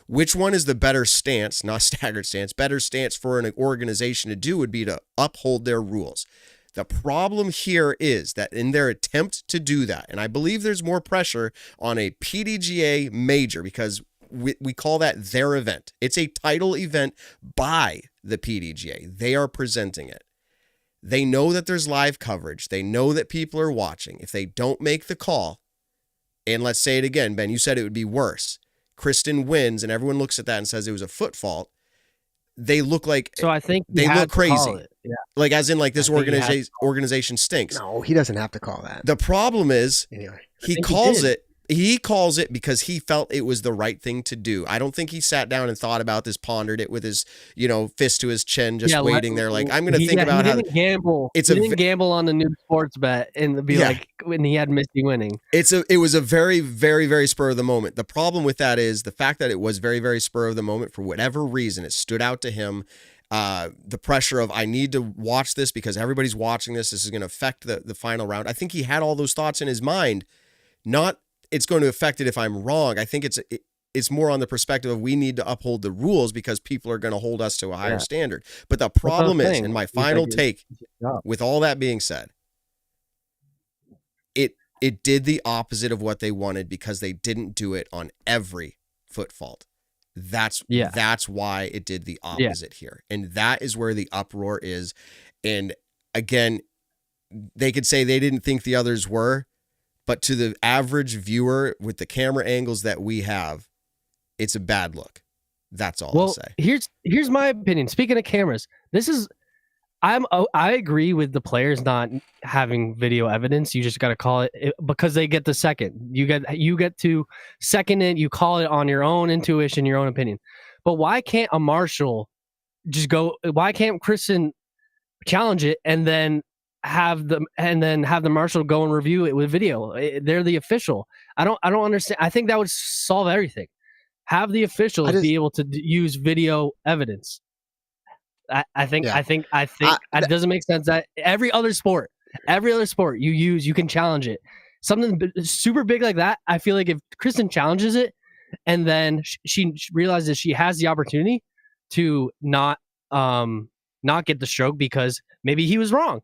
Which one is the better stance, not staggered stance, better stance for an organization to do would be to uphold their rules. The problem here is that in their attempt to do that, and I believe there's more pressure on a PDGA major because we call that their event. It's a title event by the PDGA. They are presenting it. They know that there's live coverage. They know that people are watching. If they don't make the call, and let's say it again, Ben, you said it would be worse. Kristin wins and everyone looks at that and says it was a foot fault. They look like, so I think they look crazy. Yeah. As in this organization stinks. No, he doesn't have to call that. The problem is anyway, he calls it. He calls it because he felt it was the right thing to do. I don't think he sat down and thought about this, pondered it with his, fist to his chin, just waiting there. I'm going to think about how gamble. He didn't gamble on the new sports bet and be when he had Missy winning. It was a very, very, very spur of the moment. The problem with that is the fact that it was very, very spur of the moment for whatever reason. It stood out to him the pressure of I need to watch this because everybody's watching this. This is going to affect the final round. I think he had all those thoughts in his mind. Not it's going to affect it if I'm wrong. I think it's more on the perspective of we need to uphold the rules because people are going to hold us to a higher standard. But the problem is, and my final take, with all that being said, it did the opposite of what they wanted because they didn't do it on every foot fault. That's why it did the opposite here. And that is where the uproar is. And again, they could say they didn't think the others were, but to the average viewer with the camera angles that we have, it's a bad look. That's all I'll say. Here's my opinion. Speaking of cameras, I agree with the players not having video evidence. You just got to call it because they get the second. You get to second it. You call it on your own intuition, your own opinion. But why can't a marshal just go? Why can't Kristin challenge it and then have the marshal go and review it with video? They're the official. I don't understand. I think that would solve everything. Have the officials be able to use video evidence. I think it doesn't make sense that every other sport you can challenge it. Something super big like that. I feel like if Kristin challenges it and then she realizes she has the opportunity to not get the stroke because maybe he was wrong.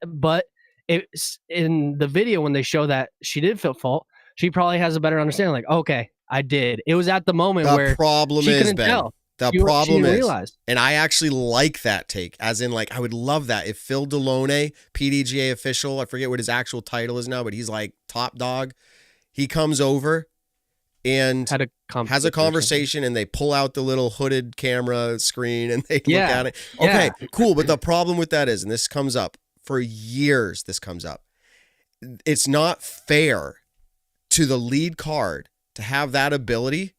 But it's in the video when they show that she did feel fault, she probably has a better understanding. Like, okay, I did. It was at the moment where she couldn't tell. The problem is, and I actually like that take, as in, like, I would love that if Phil Deloney, PDGA official, I forget what his actual title is now, but he's like top dog. He comes over and has a conversation and they pull out the little hooded camera screen and they look at it. Okay, cool. But the problem with that is, and this comes up for years, it's not fair to the lead card to have that ability,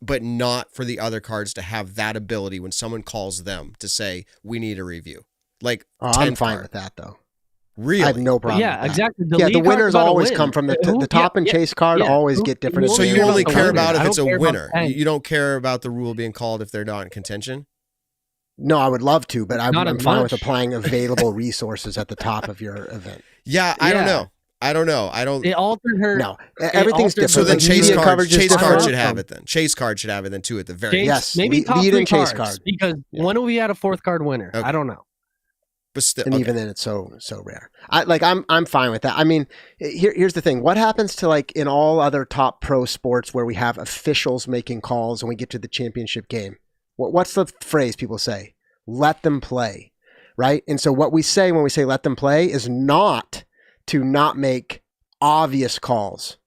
but not for the other cards to have that ability when someone calls them to say, we need a review. Like, I'm fine with that, though. Really? I have no problem with that. Exactly. The winners always come from the top and chase card always get different. So you only care about if it's a winner. You don't care about the rule being called if they're not in contention? No, I would love to, but I'm fine with applying available resources at the top of your event. Yeah, I don't know. It altered her. No, everything's different. So then Chase card should have it then. Chase card should have it then too at the very end. Yes, maybe top lead three and Chase cards, card. Because when do we add a fourth card winner? Okay. I don't know. But still, and even then, it's so rare. I'm fine with that. I mean, here's the thing: what happens to, like, in all other top pro sports where we have officials making calls and we get to the championship game? What's the phrase people say? Let them play, right? And so what we say when we say let them play is not to not make obvious calls.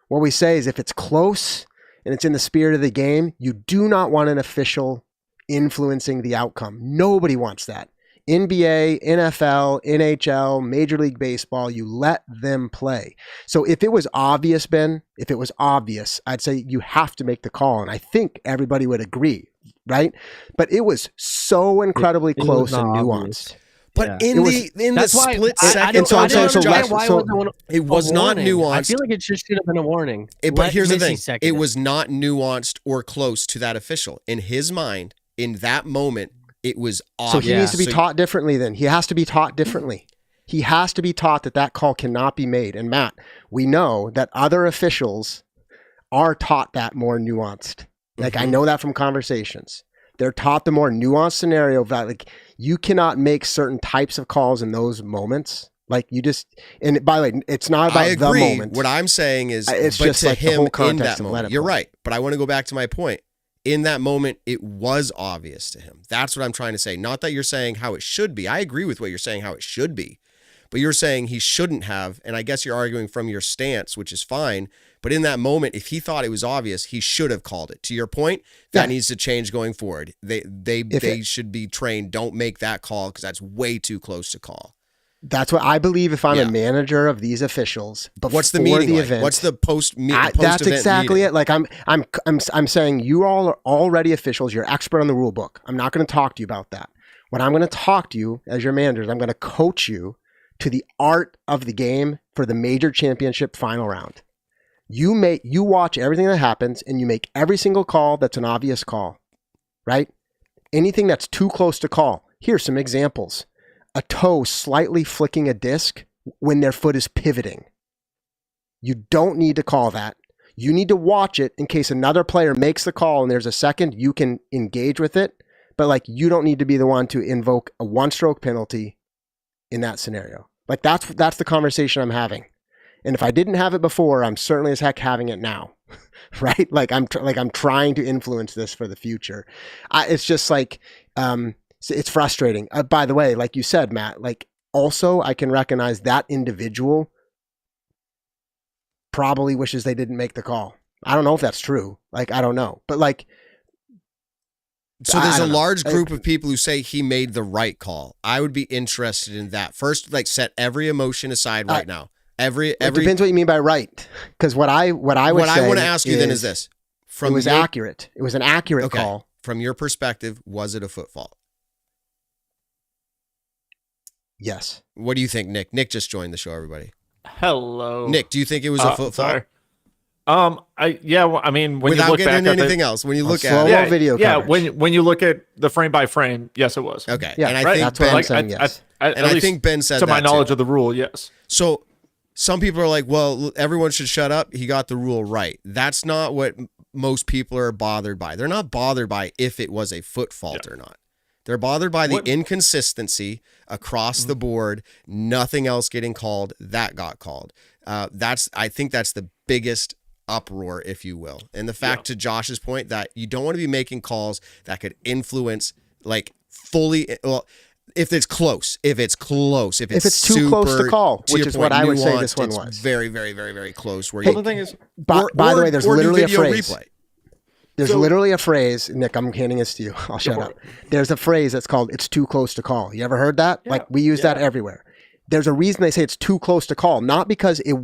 What we say is if it's close and it's in the spirit of the game, you do not want an official influencing the outcome. Nobody wants that. NBA, NFL, NHL, Major League Baseball, you let them play. So if it was obvious, Ben, I'd say you have to make the call. And I think everybody would agree, right? But it was so incredibly close and nuanced. But in the split second, it was not nuanced. I feel like it just should have been a warning. But here's the thing. It was not nuanced or close to that official. In his mind, in that moment, it was obvious. So he needs to be taught differently then. He has to be taught differently. He has to be taught that call cannot be made. And Matt, we know that other officials are taught that more nuanced. Like, I know that from conversations. They're taught the more nuanced scenario that, like, you cannot make certain types of calls in those moments. Like, you just, and by the way, it's not about the moment. What I'm saying is, it's but just to like him the whole in context that of moment, you're right. But I want to go back to my point. In that moment, it was obvious to him. That's what I'm trying to say. Not that you're saying how it should be. I agree with what you're saying, how it should be. But you're saying he shouldn't have, and I guess you're arguing from your stance, which is fine. But in that moment, if he thought it was obvious, he should have called it. To your point, that needs to change going forward. They should be trained. Don't make that call because that's way too close to call. That's what I believe. If I'm a manager of these officials, what's the meeting like? Event, what's the post meeting? That's exactly it. Like I'm saying, you all are already officials. You're expert on the rule book. I'm not going to talk to you about that. What I'm going to talk to you as your managers, I'm going to coach you to the art of the game for the major championship final round. You watch everything that happens and you make every single call that's an obvious call, right? anything that's too close to call. Here's some examples. A toe slightly flicking a disc when their foot is pivoting. You don't need to call that. You need to watch it in case another player makes the call and there's a second, you can engage with it. But like, you don't need to be the one to invoke a 1-stroke penalty in that scenario. Like that's the conversation I'm having. And if I didn't have it before, I'm certainly as heck having it now. Right? Like I'm trying to influence this for the future. It's just like, it's frustrating. By the way, like you said, Matt, like also I can recognize that individual probably wishes they didn't make the call. I don't know if that's true. Like, I don't know. But like, so there's a large group of people who say he made the right call. I would be interested in that. First, like, set every emotion aside right now. It depends what you mean by right. Because what I want to ask you then is this: it was accurate. It was an accurate call. From your perspective, was it a foot fault? Yes. What do you think, Nick? Nick just joined the show, everybody. Hello, Nick. Do you think it was a foot fault? I mean, when without you look getting back into at anything else, when you look at slow video coverage. when you look at the frame by frame, yes, it was. Okay, yeah, and I right? think that's what I'm saying. Yes, I think Ben said to that my knowledge too. of the rule, yes. So some people are like, well, everyone should shut up. He got the rule right. That's not what most people are bothered by. They're not bothered by if it was a foot fault or not. They're bothered by the inconsistency across the board, nothing else getting called, that got called. I think that's the biggest uproar, if you will. And the fact, to Josh's point, that you don't want to be making calls that could influence, like, fully, well, if it's close, if it's too close to call, which is what I would say this one was. Very, very, very, very close. Where The thing is, by the way, there's literally a phrase. Replay. There's literally a phrase, Nick, I'm handing this to you. I'll shut up. There's a phrase that's called, it's too close to call. You ever heard that? Yeah. Like, we use that everywhere. There's a reason they say it's too close to call, not because it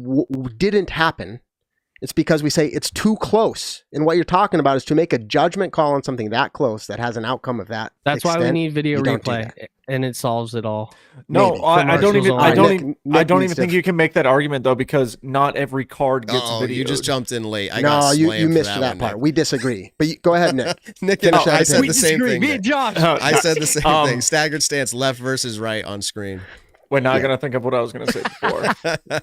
didn't happen. It's because we say it's too close. And what you're talking about is to make a judgment call on something that close that has an outcome of that. That's why we need video do replay, and it solves it all. No, Maybe. I don't even Nick think you can make that argument though, because not every card gets video. You just jumped in late. You missed that part. We disagree. But go ahead, Nick. Nick, I said the same thing. Me and Josh. I said the same thing. Staggered stance, left versus right on screen. We're not going to think of what I was going to say before.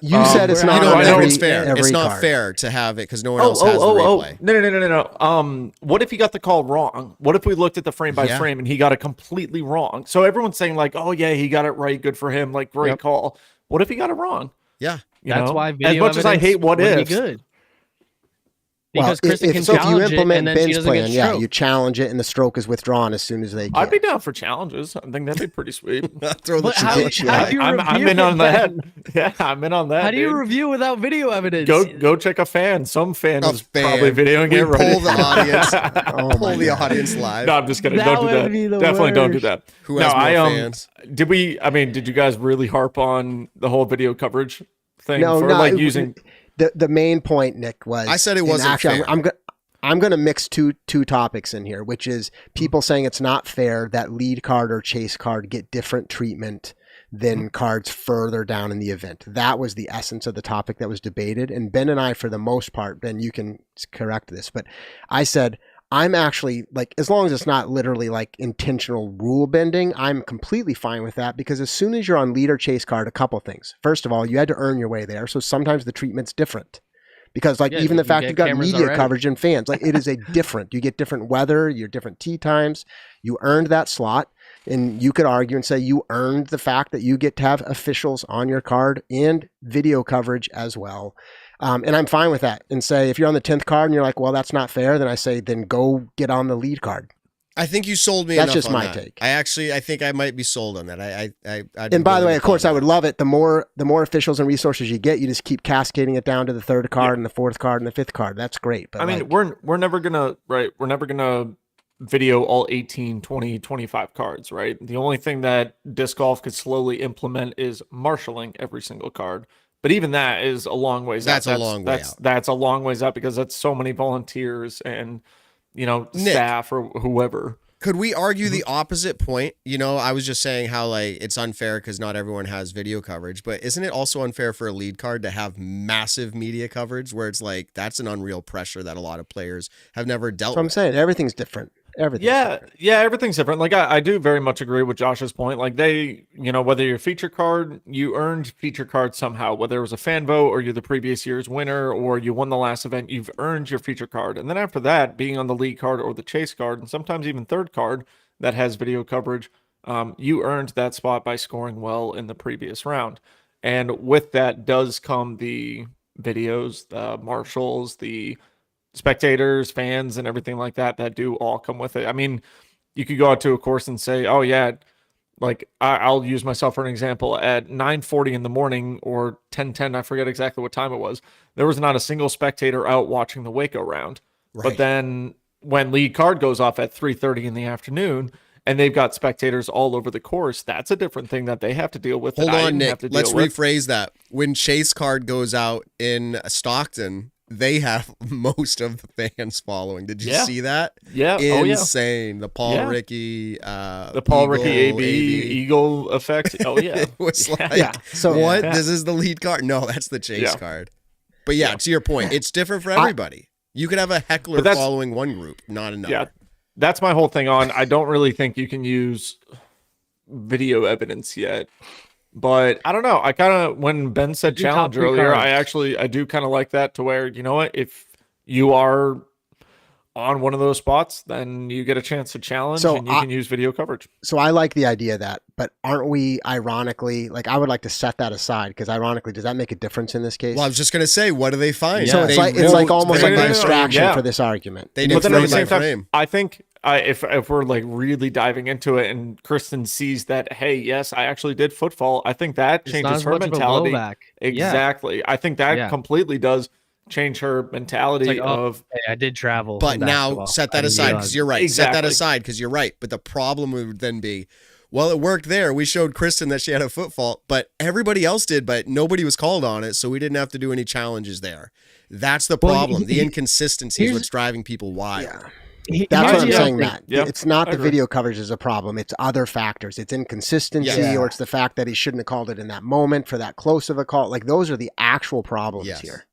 You said it's not it's fair. It's not fair to have it because no one else has the replay. No. What if he got the call wrong? What if we looked at the frame by frame and he got it completely wrong? So everyone's saying like, oh yeah, he got it right. Good for him. Like, great call. What if he got it wrong? Yeah. That's why video as much as I hate what ifs. Good. Because Kristin can if you challenge implement it and then she Ben's doesn't plan, get stroked. you challenge it and the stroke is withdrawn as soon as they can. I'd be down for challenges. I think that'd be pretty sweet. Throw the challenge. I'm in on that. Yeah, I'm in on that. How do you review without video evidence? Go check a fan. Some fan is probably videoing it right. Pull the audience. Pull the audience live. No, I'm just kidding. Don't do that. Definitely don't do that. Who has more fans? Did you guys really harp on the whole video coverage thing? Using the main point, Nick, was I said it wasn't fair. I'm going to mix two topics in here, which is people saying it's not fair that lead card or chase card get different treatment than cards further down in the event. That was the essence of the topic that was debated. And Ben and I, for the most part, Ben, you can correct this, but I said, I'm actually like, as long as it's not literally like intentional rule bending, I'm completely fine with that, because as soon as you're on lead or chase card, a couple things. First of all, you had to earn your way there. So sometimes the treatment's different. Because even the fact you've got media coverage and fans, like it is you get different weather, your different tee times, you earned that slot. And you could argue and say you earned the fact that you get to have officials on your card and video coverage as well. And I'm fine with that. And say, if you're on the 10th card and you're like, well, that's not fair, then I say, then go get on the lead card. I think you sold me. That's enough just on my that. take. I think I might be sold on that. And by the way, of course, I would love it. The more officials and resources you get, you just keep cascading it down to the 3rd card and the 4th card and the 5th card. That's great. But I mean, we're never gonna video all 18, 20, 25 cards, right? The only thing that disc golf could slowly implement is marshalling every single card. But even that is a long ways out. That's a long ways out, because that's so many volunteers and Nick, staff or whoever. Could we argue the opposite point? I was just saying how like it's unfair because not everyone has video coverage, but isn't it also unfair for a lead card to have massive media coverage where it's like that's an unreal pressure that a lot of players have never dealt with? I'm saying everything's different. Everything's different. Yeah, everything's different. Like I do very much agree with Josh's point. Like they, whether you're feature card, you earned feature card somehow, whether it was a fan vote or you're the previous year's winner or you won the last event, you've earned your feature card. And then after that, being on the lead card or the chase card, and sometimes even third card that has video coverage, you earned that spot by scoring well in the previous round. And with that does come the videos, the marshals, the spectators, fans, and everything like that do all come with it. I mean, you could go out to a course and say, oh yeah, like I'll use myself for an example. At 9:40 in the morning or 10:10, I forget exactly what time it was, there was not a single spectator out watching the Waco round. Right. But then when lead card goes off at 3:30 in the afternoon and they've got spectators all over the course, that's a different thing that they have to deal with. Hold on, Nick. Let's rephrase that. When chase card goes out in Stockton, they have most of the fans following. Did you see that? Yeah. Insane. The Paul Ricky, the Paul Ricky AB Eagle effect. Oh yeah. It was So what? This is the lead card? No, that's the chase card. But to your point, it's different for everybody. You could have a heckler following one group, not another. Yeah. That's my whole thing on. I don't really think you can use video evidence yet. But I don't know. I kind of, when Ben said challenge earlier, I do kind of like that, to where, you know what, if you are on one of those spots, then you get a chance to challenge and you can use video coverage. So I like the idea of that, but aren't we ironically, like I would like to set that aside, because ironically, does that make a difference in this case? Well, I was just going to say, what do they find? So it's like almost like a distraction for this argument. They didn't frame my frame. I think if we're like really diving into it and Kristin sees that, hey, yes, I actually did footfall, I think that changes her mentality. Exactly. Yeah. I think that completely does change her mentality of, hey, I did travel. But now set that aside, because you're right. Exactly. Set that aside because you're right. But the problem would then be, well, it worked there. We showed Kristin that she had a foot fault, but everybody else did, but nobody was called on it, so we didn't have to do any challenges there. That's the problem. The inconsistency is what's driving people wild. Yeah. That's what I'm saying, Matt. Yep. It's not the video coverage is a problem. It's other factors. It's inconsistency, or it's the fact that he shouldn't have called it in that moment for that close of a call. Like, those are the actual problems here.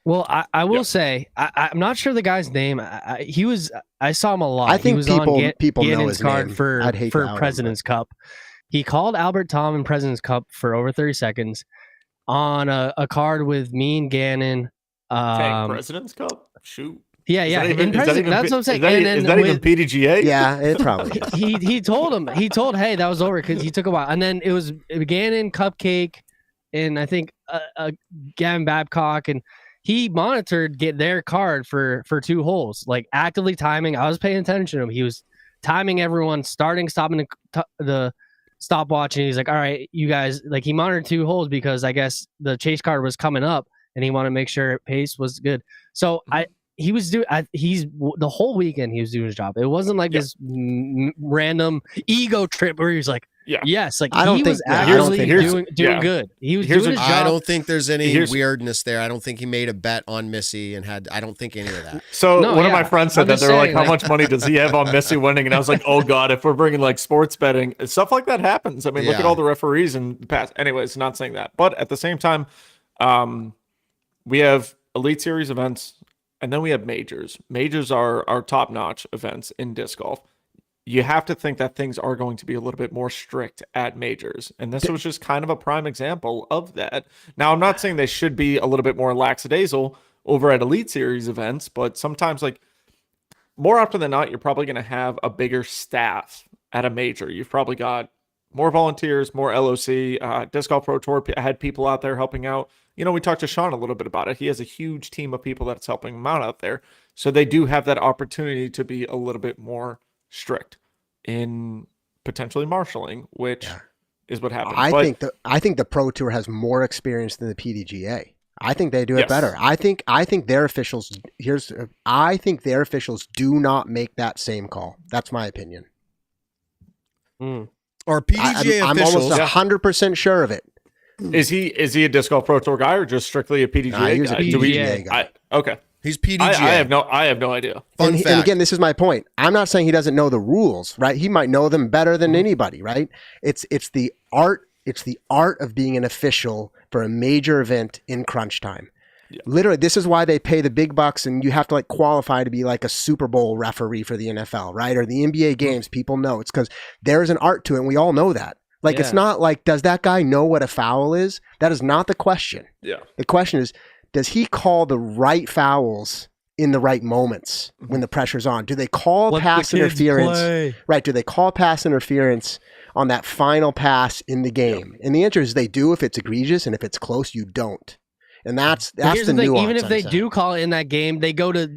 Well, I will say, I'm not sure the guy's name. I saw him a lot. I think people know his card name. for President's Cup. He called Albert Tom in President's Cup for over 30 seconds on a card with me and Gannon. President's Cup? Shoot. Yeah. That's what I'm saying. Is that even PDGA? Yeah, it probably is. He told, hey, that was over, because he took a while. And then it was Gannon, Cupcake, and I think Gavin Babcock, and he monitored their card for 2 holes, like actively timing. I was paying attention to him. He was timing everyone, stopping the stopwatch, and he's like, all right, you guys, like, he monitored 2 holes because I guess the chase card was coming up and he wanted to make sure pace was good. So he was doing. He's the whole weekend he was doing his job. It wasn't like this random ego trip where he was like, yes, like he was actually doing good. He was doing his job. I don't think there's any weirdness there. I don't think he made a bet on Missy and I don't think any of that. So one of my friends said that, they were like, how much money does he have on Missy winning? And I was like, oh God, if we're bringing like sports betting, stuff like that happens. I mean, look at all the referees in the past. Anyways, not saying that, but at the same time, we have Elite Series events. And then we have majors. Majors are our top-notch events in disc golf. You have to think that things are going to be a little bit more strict at majors. And this was just kind of a prime example of that. Now, I'm not saying they should be a little bit more lackadaisical over at Elite Series events, but sometimes, like, more often than not, you're probably going to have a bigger staff at a major. You've probably got more volunteers, more LOC. Disc Golf Pro Tour had people out there helping out. We talked to Sean a little bit about it. He has a huge team of people that's helping him out there. So they do have that opportunity to be a little bit more strict in potentially marshaling, which is what happened. I think the Pro Tour has more experience than the PDGA. I think they do it better. I think their officials do not make that same call. That's my opinion. Or PDGA I'm officials. I'm almost 100% sure of it. Is he a Disc Golf Pro Tour guy or just strictly a PDGA guy? He was a PDGA guy. Okay. He's PDGA. I have no idea. And again, this is my point. I'm not saying he doesn't know the rules, right? He might know them better than anybody, right? It's the art of being an official for a major event in crunch time. Yeah. Literally, this is why they pay the big bucks, and you have to like qualify to be like a Super Bowl referee for the NFL, right? Or the NBA games. People know it's because there's an art to it, and we all know that. Like, it's not like, does that guy know what a foul is? That is not the question. Yeah. The question is, does he call the right fouls in the right moments when the pressure's on? Do they call pass interference? Right. Do they call pass interference on that final pass in the game? And the answer is they do if it's egregious, and if it's close, you don't. And that's Here's the the thing, nuance. even if I'm they saying. do call it in that game, they go to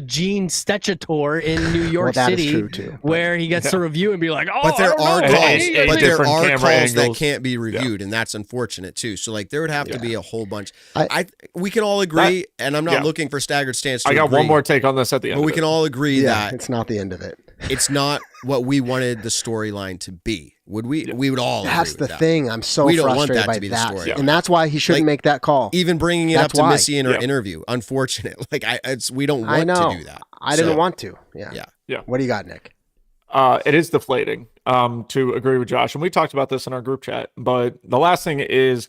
Gene Stechator in New York that is City, true too. where he gets to review and be like, "Oh, But there are Different camera calls that angles. can't be reviewed, and that's unfortunate too. So like there would have to be a whole bunch. I- We can all agree, and I'm not looking for staggered stance. To I got agree, one more take on this at the end. but we of can it. all agree Yeah, that it's not the end of it. it's not what we wanted the storyline to be. Would we? We would all. That's agree the with that. thing. I'm so We don't want frustrated that by to be the that, story. and that's why he shouldn't Like, make that call. Even bringing it That's up to why. Missy in her Yeah. interview, unfortunate. Like we don't I want know. to do that. I didn't So, want to. Yeah. Yeah. What do you got, Nick? It is deflating, to agree with Josh. And we talked about this in our group chat. But the last thing is,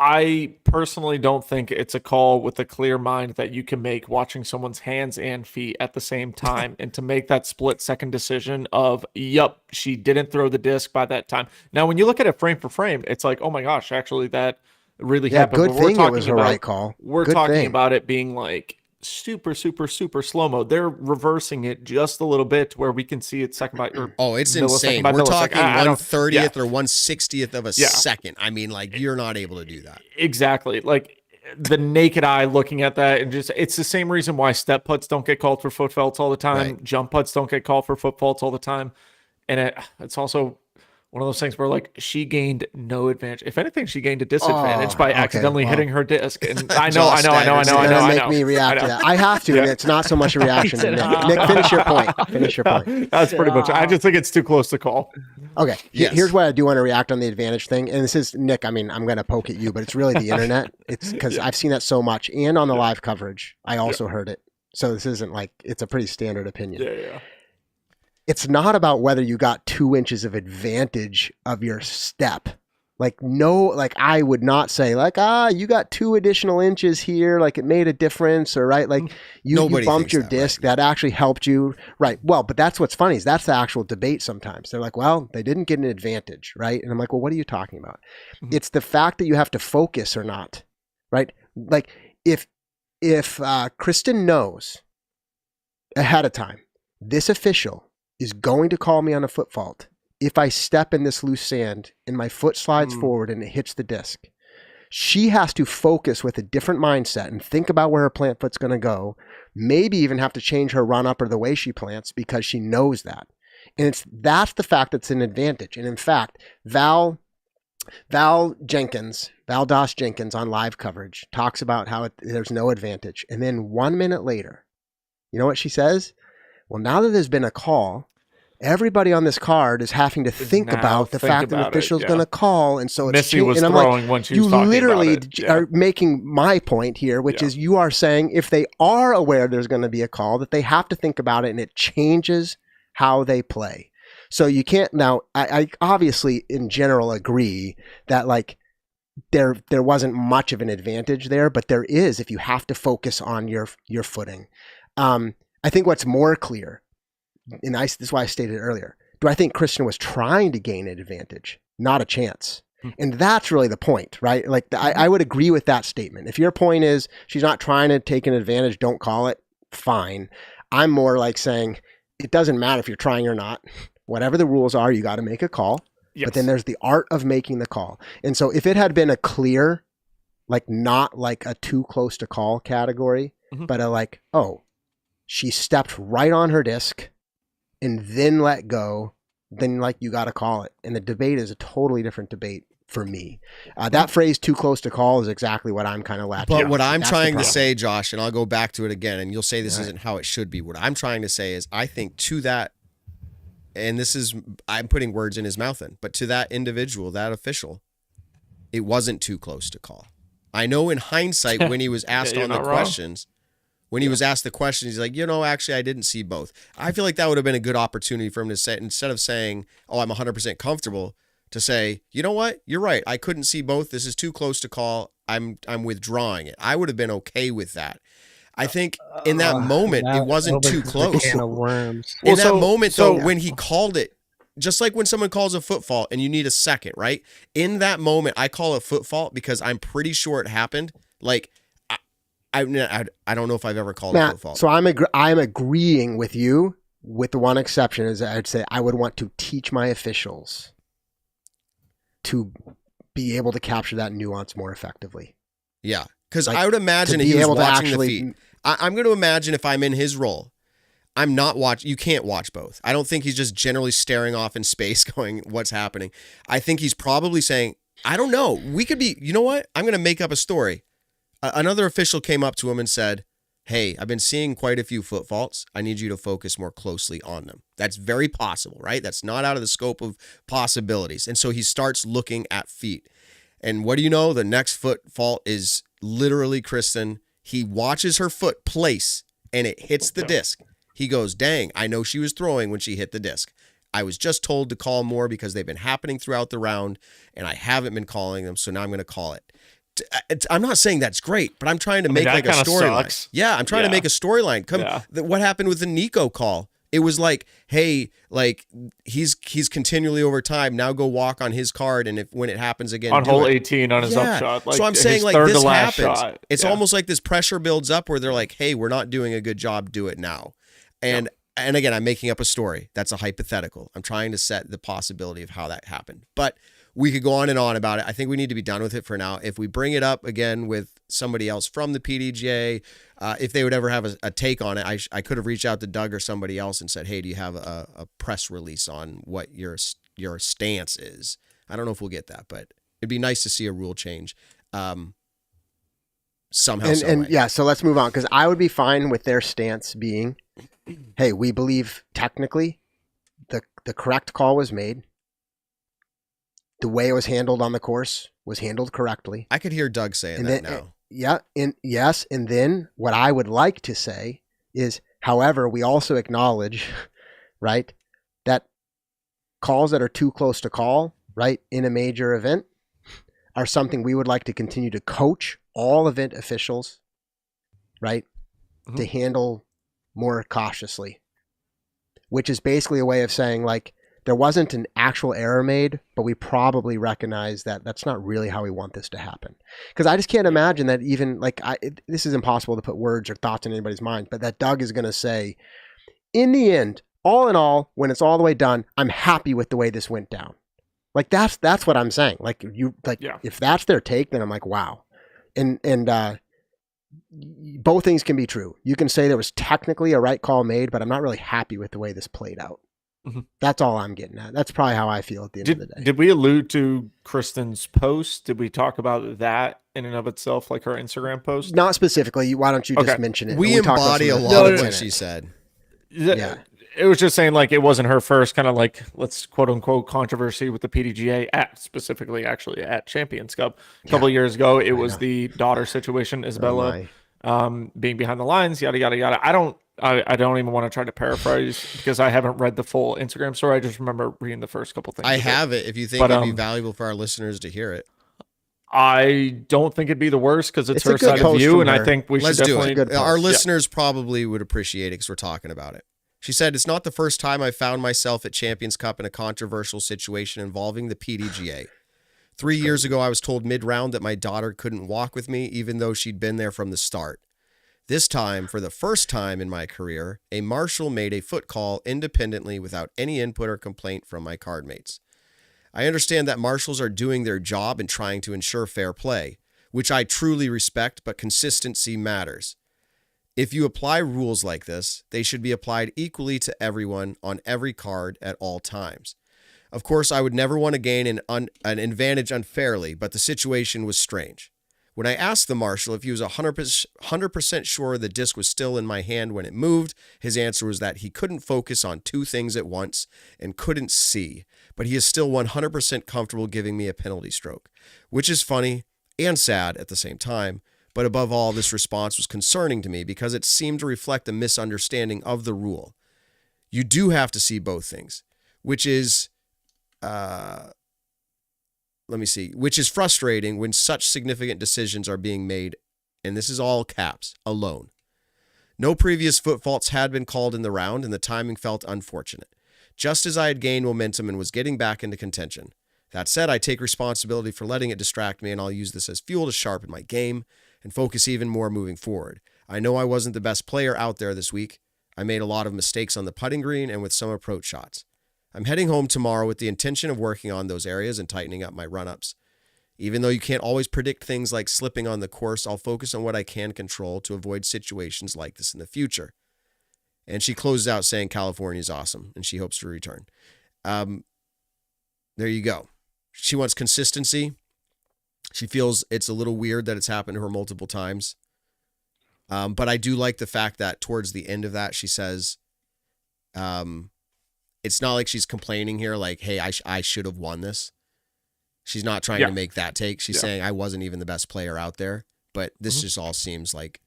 I personally don't think it's a call with a clear mind that you can make watching someone's hands and feet at the same time. And to make that split second decision of, yup, she didn't throw the disc by that time. Now, when you look at it frame for frame, it's like, oh my gosh, actually that really Yeah, happened. good But we're thing it talking was a about- right call. We're Good talking thing. about it being like super slow-mo. They're reversing it just a little bit to where we can see it second by Oh, it's millisecond insane. by We're millisecond. talking I don't- 1/30th or 1/60th of a Yeah. second. I mean, like you're not able to do that. Exactly. Like the naked eye looking at that, and just it's the same reason why step putts don't get called for foot faults all the time. Right. Jump putts don't get called for foot faults all the time. And it's also one of those things where like she gained no advantage. If anything, she gained a disadvantage by okay, accidentally well. hitting her disc. And I know. It's gonna make me react to that. I have to. Yeah. And it's not so much a reaction to Nick. Nick, finish your point. Finish your point. That's pretty much it. I just think it's too close to call. Okay. Yes. Here's why I do want to react on the advantage thing. And this is Nick. I mean, I'm going to poke at you, but it's really the internet. It's because I've seen that so much, and on the live coverage, I also heard it. So this isn't like it's a pretty standard opinion. Yeah. It's not about whether you got 2 inches of advantage of your step. Like, no, like I would not say like, you got 2 additional inches here. Like it made a difference, or right. Like you Nobody bumped thinks your that, disc. right? That actually helped you. Right. Well, but that's what's funny is that's the actual debate sometimes. They're like, well, they didn't get an advantage. Right. And I'm like, well, what are you talking about? Mhm. It's the fact that you have to focus or not. Right. Like if Kristin knows ahead of time, this official is going to call me on a foot fault if I step in this loose sand and my foot slides forward and it hits the disc. She has to focus with a different mindset and think about where her plant foot's going to go, maybe even have to change her run up or the way she plants because she knows that. And that's the fact that's an advantage. And in fact, Val Doss Jenkins on live coverage talks about how there's no advantage. And then 1 minute later, you know what she says? Well, now that there's been a call, everybody on this card is having to think about the fact that an official's going to call, and so it's Missy was and I'm throwing like, when she was you talking literally about it. Yeah. are making my point here, which is you are saying if they are aware there's going to be a call, that they have to think about it, and it changes how they play. So you can't now. I obviously in general agree that like there wasn't much of an advantage there, but there is if you have to focus on your footing. I think what's more clear, and this is why I stated earlier, do I think Kristin was trying to gain an advantage? Not a chance. And that's really the point, right? Like I would agree with that statement. If your point is she's not trying to take an advantage, don't call it, fine. I'm more like saying it doesn't matter if you're trying or not. Whatever the rules are, you got to make a call. Yes. But then there's the art of making the call. And so if it had been a clear, like not like a too close to call category, but a like, oh, she stepped right on her disc and then let go, then like you got to call it. And the debate is a totally different debate for me. That phrase too close to call is exactly what I'm kind of latching But on what to. I'm That's the trying to problem. say, Josh, and I'll go back to it again, and you'll say this isn't how it should be. What I'm trying to say is I think to that, and this is, I'm putting words in his mouth then, but to that individual, that official, it wasn't too close to call. I know in hindsight when he was asked you're on the not wrong. questions, when he was asked the questions, he's like, actually, I didn't see both. I feel like that would have been a good opportunity for him to say, instead of saying, oh, I'm 100% comfortable, to say, you know what? You're right. I couldn't see both. This is too close to call. I'm withdrawing it. I would have been okay with that. I think in that moment, it wasn't too close. Can of worms. In that moment, though, when he called it, just like when someone calls a foot fault and you need a second, right? In that moment, I call it foot fault because I'm pretty sure it happened. Like, I don't know if I've ever called a foot fault. So I'm agreeing with you, with the one exception is I'd say I would want to teach my officials to be able to capture that nuance more effectively. Yeah, because I would imagine he was watching the feet. I'm going to imagine if I'm in his role, I'm not watching. You can't watch both. I don't think he's just generally staring off in space going, what's happening? I think he's probably saying, I don't know. We could be, you know what? I'm going to make up a story. Another official came up to him and said, hey, I've been seeing quite a few foot faults. I need you to focus more closely on them. That's very possible, right? That's not out of the scope of possibilities. And so he starts looking at feet. And what do you know? The next foot fault is literally Kristin. He watches her foot place and it hits the disc. He goes, dang, I know she was throwing when she hit the disc. I was just told to call more because they've been happening throughout the round and I haven't been calling them. So now I'm going to call it. I'm not saying that's great, but I'm trying to make like a storyline. Yeah, I'm trying to make a storyline. What happened with the Nico call? It was like, hey, like he's continually over time. Now go walk on his card, and when it happens again, on hole 18 on his upshot. Like, so I'm saying like this happens. It's almost like this pressure builds up where they're like, hey, we're not doing a good job. Do it now. And again, I'm making up a story. That's a hypothetical. I'm trying to set the possibility of how that happened, but. We could go on and on about it. I think we need to be done with it for now. If we bring it up again with somebody else from the PDGA, if they would ever have a take on it, I could have reached out to Doug or somebody else and said, hey, do you have a press release on what your stance is? I don't know if we'll get that, but it'd be nice to see a rule change somehow. So let's move on because I would be fine with their stance being, hey, we believe technically the correct call was made. The way it was handled on the course was handled correctly. I could hear Doug saying that now. Yes. And then what I would like to say is, however, we also acknowledge, right, that calls that are too close to call, right, in a major event are something we would like to continue to coach all event officials, right, to handle more cautiously, which is basically a way of saying like, there wasn't an actual error made, but we probably recognize that that's not really how we want this to happen. Because I just can't imagine that even like this is impossible to put words or thoughts in anybody's mind, but that Doug is going to say, in the end, all in all, when it's all the way done, I'm happy with the way this went down. Like that's what I'm saying. Like if that's their take, then I'm like, wow. And both things can be true. You can say there was technically a right call made, but I'm not really happy with the way this played out. Mm-hmm. That's all I'm getting at. That's probably how I feel at the end of the day. Did we allude to Kristin's post? Did we talk about that in and of itself, like her Instagram post? Not specifically. Why don't you just mention it? We embody a lot of what she said. Yeah. It was just saying like it wasn't her first kind of like, let's quote unquote controversy with the PDGA specifically actually at Champions Cup. A couple of years ago, it was the daughter situation, Isabella being behind the lines, yada, yada, yada. I don't even want to try to paraphrase because I haven't read the full Instagram story. I just remember reading the first couple things. I have it if you think it'd be valuable for our listeners to hear it. I don't think it'd be the worst because it's her side of view, and I think we should definitely do it. Our listeners probably would appreciate it because we're talking about it. She said, it's not the first time I found myself at Champions Cup in a controversial situation involving the PDGA. 3 years ago, I was told mid-round that my daughter couldn't walk with me, even though she'd been there from the start. This time, for the first time in my career, a marshal made a foot call independently without any input or complaint from my cardmates. I understand that marshals are doing their job and trying to ensure fair play, which I truly respect, but consistency matters. If you apply rules like this, they should be applied equally to everyone on every card at all times. Of course, I would never want to gain an advantage unfairly, but the situation was strange. When I asked the marshal if he was 100% sure the disc was still in my hand when it moved, his answer was that he couldn't focus on two things at once and couldn't see, but he is still 100% comfortable giving me a penalty stroke, which is funny and sad at the same time. But above all, this response was concerning to me because it seemed to reflect a misunderstanding of the rule. You do have to see both things, which is let me see, which is frustrating when such significant decisions are being made, and this is all caps, alone. No previous foot faults had been called in the round, and the timing felt unfortunate, just as I had gained momentum and was getting back into contention. That said, I take responsibility for letting it distract me, and I'll use this as fuel to sharpen my game and focus even more moving forward. I know I wasn't the best player out there this week. I made a lot of mistakes on the putting green and with some approach shots. I'm heading home tomorrow with the intention of working on those areas and tightening up my run-ups. Even though you can't always predict things like slipping on the course, I'll focus on what I can control to avoid situations like this in the future. And she closes out saying California's awesome, and she hopes to return. There you go. She wants consistency. She feels it's a little weird that it's happened to her multiple times. But I do like the fact that towards the end of that, she says, it's not like she's complaining here, like, hey, I should have won this. She's not trying to make that take. She's saying I wasn't even the best player out there, but this just all seems like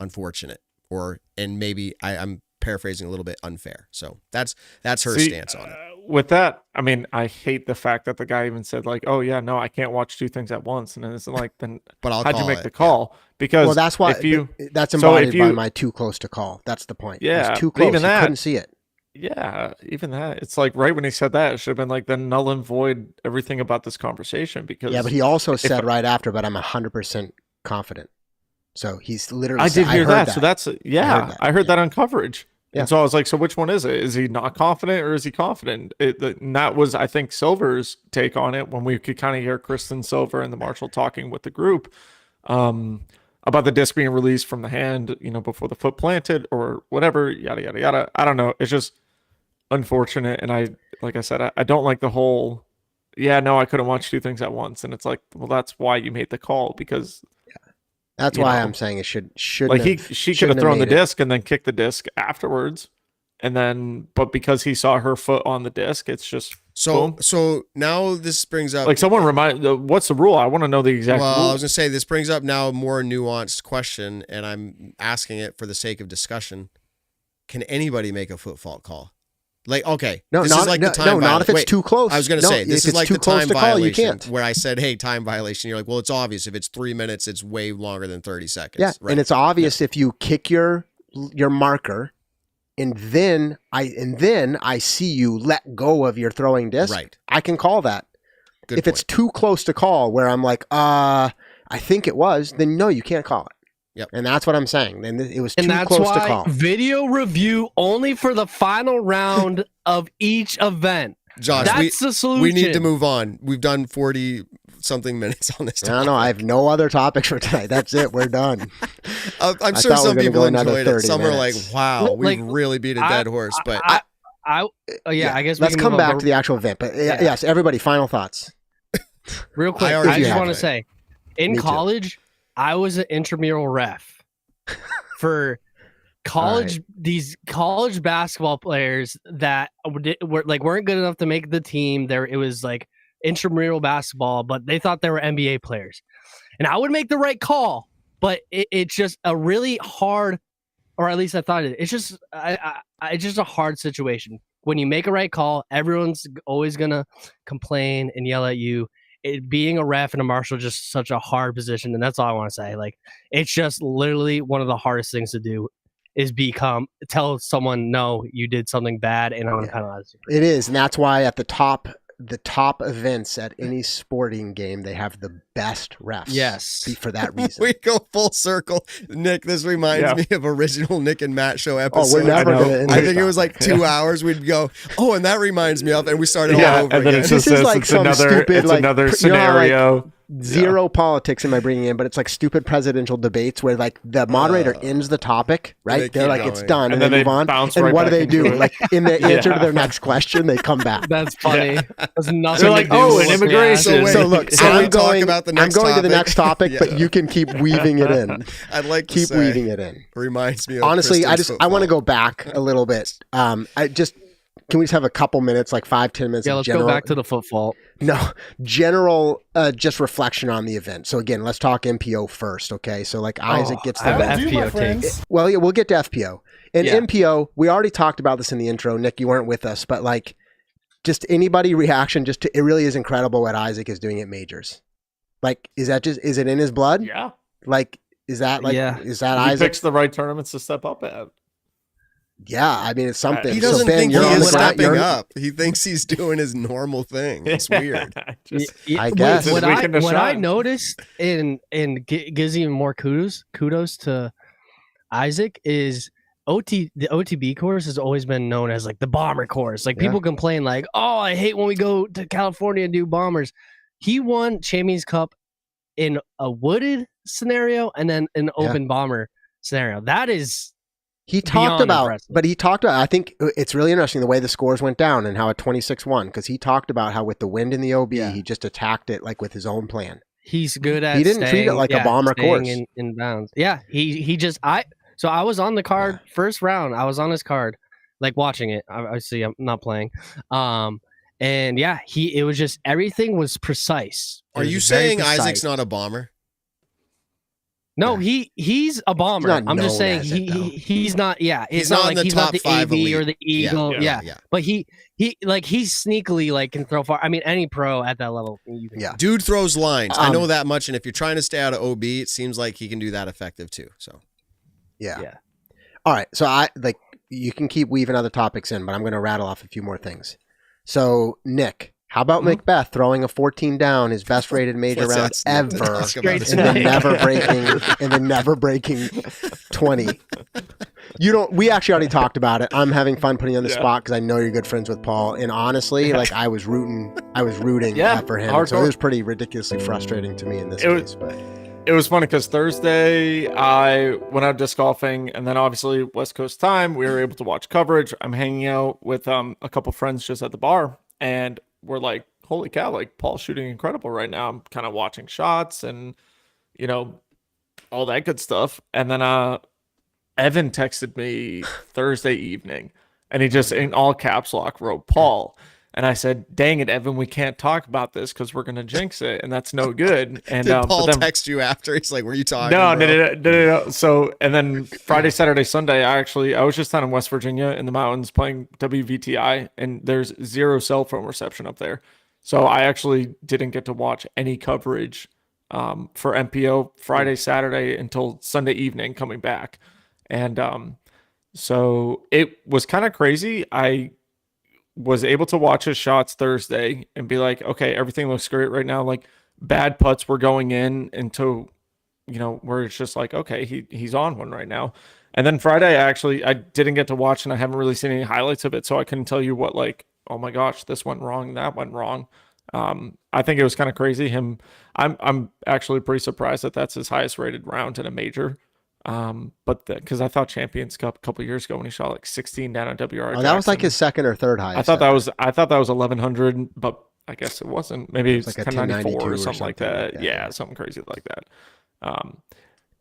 unfortunate, and maybe I'm paraphrasing a little bit, unfair. So that's her stance on it. With that, I mean, I hate the fact that the guy even said like, "Oh yeah, no, I can't watch two things at once," and then it's like, then but how'd you make the call? Yeah. Because that's why that's embodied by my too close to call. That's the point. Yeah, it's too close. Even that, couldn't see it. Yeah, even that. It's like right when he said that, it should have been like, then null and void everything about this conversation. Because but he also said right after, but I'm 100% confident. So he's literally. I did hear that. So that's I heard that on coverage. Yeah. And so I was like, so which one is it? Is he not confident or is he confident? And that was, I think, Silver's take on it when we could kind of hear Kristin, Silver, and the Marshal talking with the group about the disc being released from the hand, before the foot planted or whatever, yada, yada, yada. I don't know. It's just unfortunate. And like I said, I don't like the whole, I couldn't watch two things at once. And it's like, well, that's why you made the call, because that's why I'm saying it should like she could have thrown the disc and then kicked the disc afterwards, but because he saw her foot on the disc, it's just boom. So now this brings up like someone what's the rule? I want to know the exact rule. I was gonna say this brings up now a more nuanced question, and I'm asking it for the sake of discussion. Can anybody make a foot fault call? Like, okay, not if it's too close. I was going to say, this is like the time violation you can't. Where I said, hey, time violation. You're like, well, it's obvious. If it's 3 minutes, it's way longer than 30 seconds. Yeah, right. And it's obvious if you kick your marker, and then I see you let go of your throwing disc. Right. I can call that. Good if point. It's too close to call, where I'm like, I think it was, then no, you can't call it. Yep. And that's what I'm saying. And it was too close to call. Video review only for the final round of each event. Josh, that's the solution. We need to move on. We've done 40-something minutes on this topic. No, I have no other topics for tonight. That's it. We're done. I'm sure some people enjoyed it. Some are like, wow, we really beat a dead horse. But I guess let's come back to the actual event. But yes, everybody, final thoughts. Real quick, I just want to say, in college, I was an intramural ref for college. Right. These college basketball players that weren't good enough to make the team. It was like intramural basketball, but they thought they were NBA players, and I would make the right call. But it's just a really hard, or at least I thought it's just it's just a hard situation. When you make a right call, everyone's always gonna complain and yell at you. Being a ref and a marshal is just such a hard position, and that's all I want to say. Like, it's just literally one of the hardest things to do is tell someone, no, you did something bad, and I'm going to penalize you. It is, and that's why at the top events at any sporting game, they have the best refs. Yes. For that reason. We go full circle. Nick, this reminds me of original Nick and Matt show episode. Oh, we're never going to I think it was like 2 hours. We'd go, and that reminds me of, and we started all over and then again. It's just this is like some stupid, another scenario. Zero politics am I bringing in, but it's like stupid presidential debates where like the moderator ends the topic, right? They're like, it's done, and then move on. And what do they do? Like in the answer to their next question, they come back. That's funny. That's nothing. They're like, an immigration. So look, I'm going about the next to the next topic, but you can keep weaving it in. I'd like to keep weaving it in. Reminds me of honestly, I want to go back a little bit. Can we just have a couple minutes, like 5-10 minutes? Yeah, let's go back to the foot fault. No, general, just reflection on the event. So again, let's talk MPO first, okay? So like Isaac gets the FPO takes. Well, yeah, we'll get to FPO. And MPO, we already talked about this in the intro. Nick, you weren't with us, but like just anybody reaction just to, it really is incredible what Isaac is doing at majors. Like, is it in his blood? Yeah. Like, is that He Isaac? picks the right tournaments to step up at. Yeah, I mean, it's something. He doesn't so Ben, think you're he on is the ground. stepping up. He thinks he's doing his normal thing. It's weird. I guess. What I shine. noticed and gives even more kudos to Isaac is the OTB course has always been known as like the bomber course. Like people complain like, oh, I hate when we go to California and do bombers. He won Champions Cup in a wooded scenario and then an open bomber scenario. That is he talked about, impressive. but he talked about, I think it's really interesting the way the scores went down and how a 26-1, because he talked about how with the wind in the OB, he just attacked it like with his own plan. He's good at he didn't treat it like a bomber course. In bounds. Yeah, so I was on the card first round. I was on his card, like watching it. Obviously, I'm not playing. And yeah, it was just everything was precise. Are you saying Isaac's not a bomber? No, he's a bomber. I'm just saying he's not. Yeah, he's not like he's not the AV elite. or the Eagle. Yeah. But he he's sneakily like can throw far. I mean, any pro at that level. Dude throws lines. I know that much. And if you're trying to stay out of OB, it seems like he can do that effective too. So yeah. All right. So you can keep weaving other topics in, but I'm going to rattle off a few more things. So Nick, how about McBeth throwing a 14 down, his best rated major round ever, and then never breaking 20? We actually already talked about it. I'm having fun putting you on the spot because I know you're good friends with Paul, and honestly, like I was rooting for him. So it was pretty ridiculously frustrating to me in this case. But it was funny because Thursday I went out disc golfing, and then obviously West Coast time, we were able to watch coverage. I'm hanging out with a couple friends just at the bar, and we're like, holy cow, like Paul's shooting incredible right now. I'm kind of watching shots and, all that good stuff. And then Evan texted me Thursday evening, and he just in all caps lock wrote Paul. And I said, dang it, Evan, we can't talk about this because we're going to jinx it, and that's no good. And did Paul text you after? He's like, were you talking? No. So, and then Friday, Saturday, Sunday, I was just down in West Virginia in the mountains playing WVTI, and there's 0 cell phone reception up there. So I actually didn't get to watch any coverage for MPO Friday, Saturday until Sunday evening coming back. And so it was kind of crazy. I was able to watch his shots Thursday and be like, okay, everything looks great right now. Like bad putts were going in into, where it's just like, okay, he's on one right now. And then Friday, I didn't get to watch, and I haven't really seen any highlights of it. So I couldn't tell you what, like, oh my gosh, this went wrong, that went wrong. I think it was kind of crazy. I'm actually pretty surprised that that's his highest rated round in a major. But because I thought Champions Cup a couple years ago when he shot like 16 down on WR. Oh, that was like his second or third highest. I thought that was 1100, but I guess it wasn't. Maybe it was like 1094 or something like that. Yeah, something crazy like that.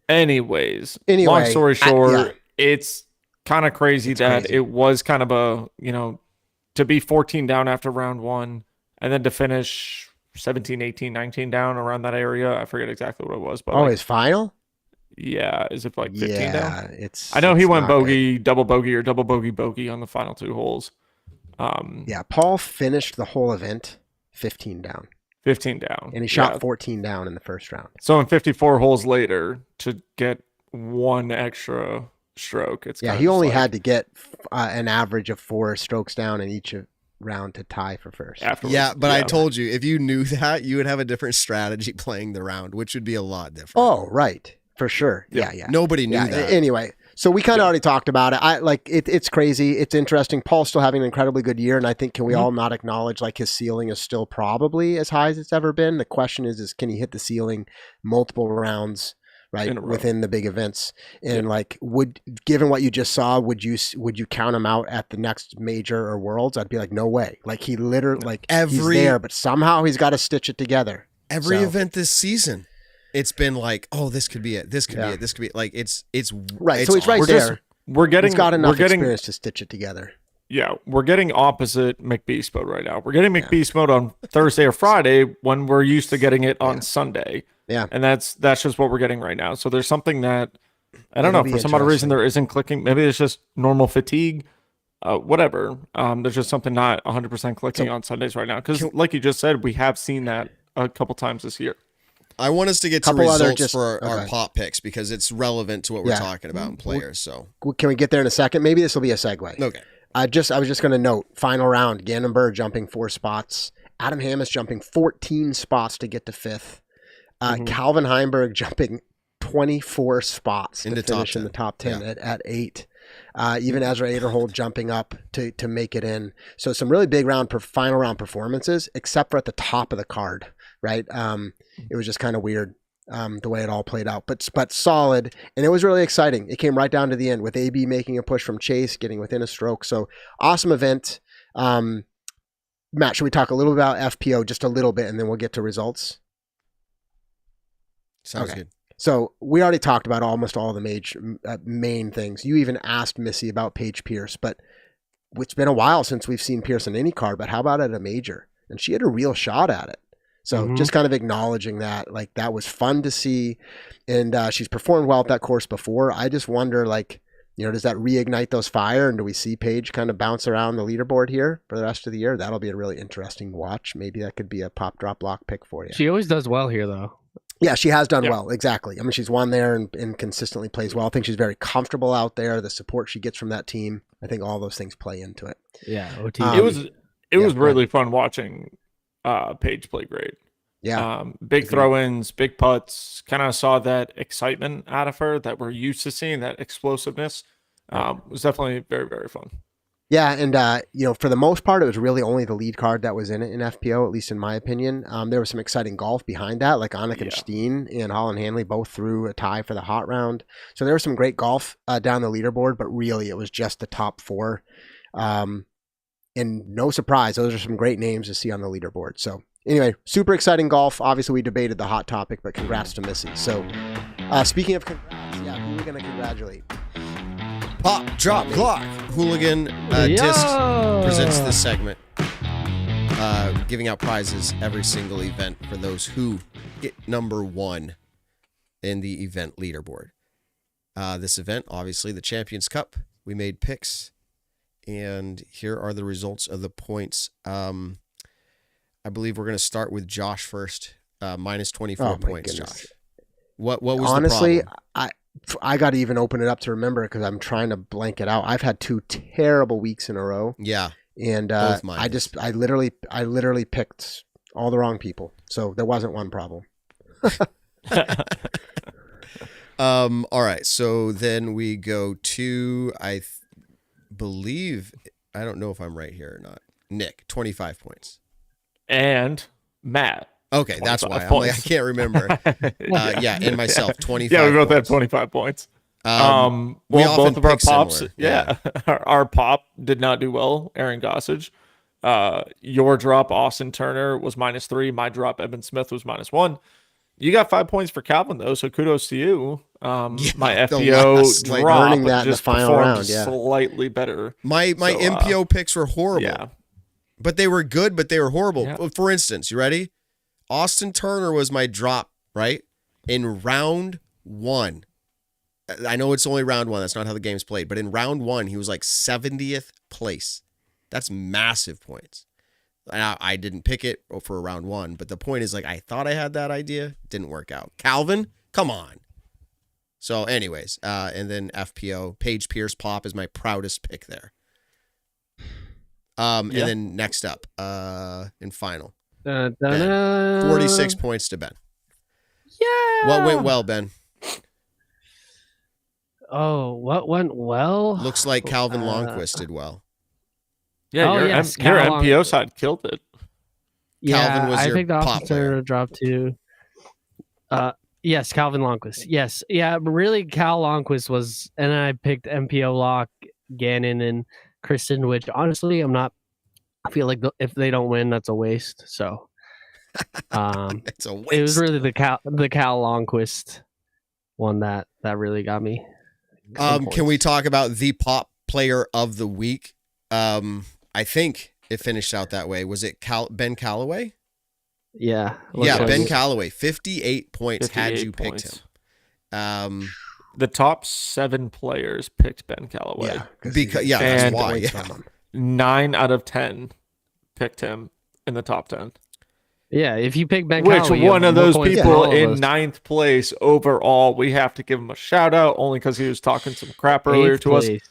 Anyways, long story short, it's kind of crazy that it was kind of a, to be 14 down after round one and then to finish 17, 18, 19 down around that area. I forget exactly what it was, but his final? Yeah, is it like 15 down? I know he went bogey, double bogey, or double bogey on the final 2 holes. Paul finished the whole event 15 down. 15 down. And he shot 14 down in the first round. So in 54 holes later, to get 1 extra stroke, it's he only had to get an average of 4 strokes down in each round to tie for first. But I told you, if you knew that, you would have a different strategy playing the round, which would be a lot different. Oh, right. For sure. Yeah. Nobody knew that. Anyway, so we kind of already talked about it. It's crazy. It's interesting. Paul's still having an incredibly good year, and I think can we all not acknowledge like his ceiling is still probably as high as it's ever been. The question is can he hit the ceiling multiple rounds within the big events? And given what you just saw, would you count him out at the next major or worlds? I'd be like, no way. Like he literally he's there, but somehow he's got to stitch it together. Every event this season. It's been like, oh, this could be it. This could be it. This could be it. Like it's right. So he's right there. He's got enough experience to stitch it together. Yeah, we're getting opposite McBeast mode right now. We're getting McBeast mode on Thursday or Friday when we're used to getting it on Sunday. Yeah, and that's just what we're getting right now. So there's something that I don't know, for some odd reason there isn't clicking. Maybe it's just normal fatigue. whatever. There's just something not 100% clicking on Sundays right now. Because like you just said, we have seen that a couple times this year. I want us to get to results for our pop picks because it's relevant to what we're talking about in players. So can we get there in a second? Maybe this will be a segue. Okay. I was just going to note, final round, Gannon Burr jumping 4 spots. Adam Hammis jumping 14 spots to get to 5th. Calvin Heimberg jumping 24 spots to finish in the top 10 at 8. Even Ezra Aderhold jumping up to make it in. So some really big final round performances, except for at the top of the card, right? It was just kind of weird the way it all played out, but solid. And it was really exciting. It came right down to the end with AB making a push from Chase, getting within a stroke. So awesome event. Matt, should we talk a little about FPO just a little bit, and then we'll get to results? Sounds good. So we already talked about almost all the main things. You even asked Missy about Paige Pierce, but it's been a while since we've seen Pierce in any card, but how about at a major? And she had a real shot at it. So just kind of acknowledging that, like, that was fun to see. And she's performed well at that course before. I just wonder, like, does that reignite those fire? And do we see Paige kind of bounce around the leaderboard here for the rest of the year? That'll be a really interesting watch. Maybe that could be a pop, drop, lock pick for you. She always does well here, though. Yeah, she has done well. Exactly. I mean, she's won there and consistently plays well. I think she's very comfortable out there. The support she gets from that team, I think all those things play into it. Yeah. It was really fun watching Paige play great. Yeah. Big throw-ins, big putts. Kind of saw that excitement out of her that we're used to seeing, that explosiveness. It was definitely very, very fun. Yeah, and for the most part, it was really only the lead card that was in it in FPO, at least in my opinion. There was some exciting golf behind that, like Annika Steen and Holland Hanley both threw a tie for the hot round. So there was some great golf down the leaderboard, but really it was just the top 4. And no surprise, those are some great names to see on the leaderboard. So anyway, super exciting golf. Obviously, we debated the hot topic, but congrats to Missy. So speaking of congrats, who are we going to congratulate? Pop, drop, clock. Hooligan Disc presents this segment, giving out prizes every single event for those who get number 1 in the event leaderboard. This event, obviously, the Champions Cup. We made picks, and here are the results of the points. I believe we're going to start with Josh first, minus 24 points. Goodness. Josh, what was honestly? The problem? I got to even open it up to remember because I'm trying to blank it out. I've had 2 terrible weeks in a row. Yeah, and I literally picked all the wrong people, so there wasn't one problem. All right, so then we go to believe, I don't know if I'm right here or not. Nick, 25 points, and Matt. Okay, that's why I'm like, I can't remember. And myself, 25. Yeah, we both had 25 points. Well, both of our pops, our pop did not do well. Aaron Gossage. Your drop, Austin Turner, was -3. My drop, Evan Smith, was -1. You got 5 points for Calvin though, so kudos to you. My FPO drop earning that just in the final round, slightly better. My MPO picks were horrible. Yeah, but they were good, but they were horrible. Yeah. For instance, you ready? Austin Turner was my drop, right? In round 1. I know it's only round 1. That's not how the game's played. But in round 1, he was like 70th place. That's massive points. I didn't pick it for round 1. But the point is, like, I thought I had that idea. Didn't work out. Calvin, come on. So anyways, and then FPO, Paige Pierce Pop is my proudest pick there. And then next up, in final. Ben, 46 points to Ben. Yeah. What went well, Ben? Oh, what went well? Looks like Calvin Longquist did well. Yeah, your MPO side killed it. Calvin was I your picked pop Austin player. to drop to. Yes, Calvin Longquist. Yes, yeah, but really, Cal Longquist was, and I picked MPO lock, Gannon, and Kristin. Which honestly, I feel like if they don't win, that's a waste. So, it's a waste. It was really the Cal Longquist one that really got me. Can we talk about the pop player of the week? I think it finished out that way. Was it Ben Calloway? Yeah. Ben Calloway, 58 points 58 had you picked him. the top 7 players picked Ben Callaway. Yeah, Because he's that's and why. points Yeah. from him. 9 out of 10 picked him in the top 10. Yeah, if you pick Ben Which Callaway, you one have of more those points than people all of in us. 9th place overall? We have to give him a shout out only because he was talking some crap earlier Eighth to us. place.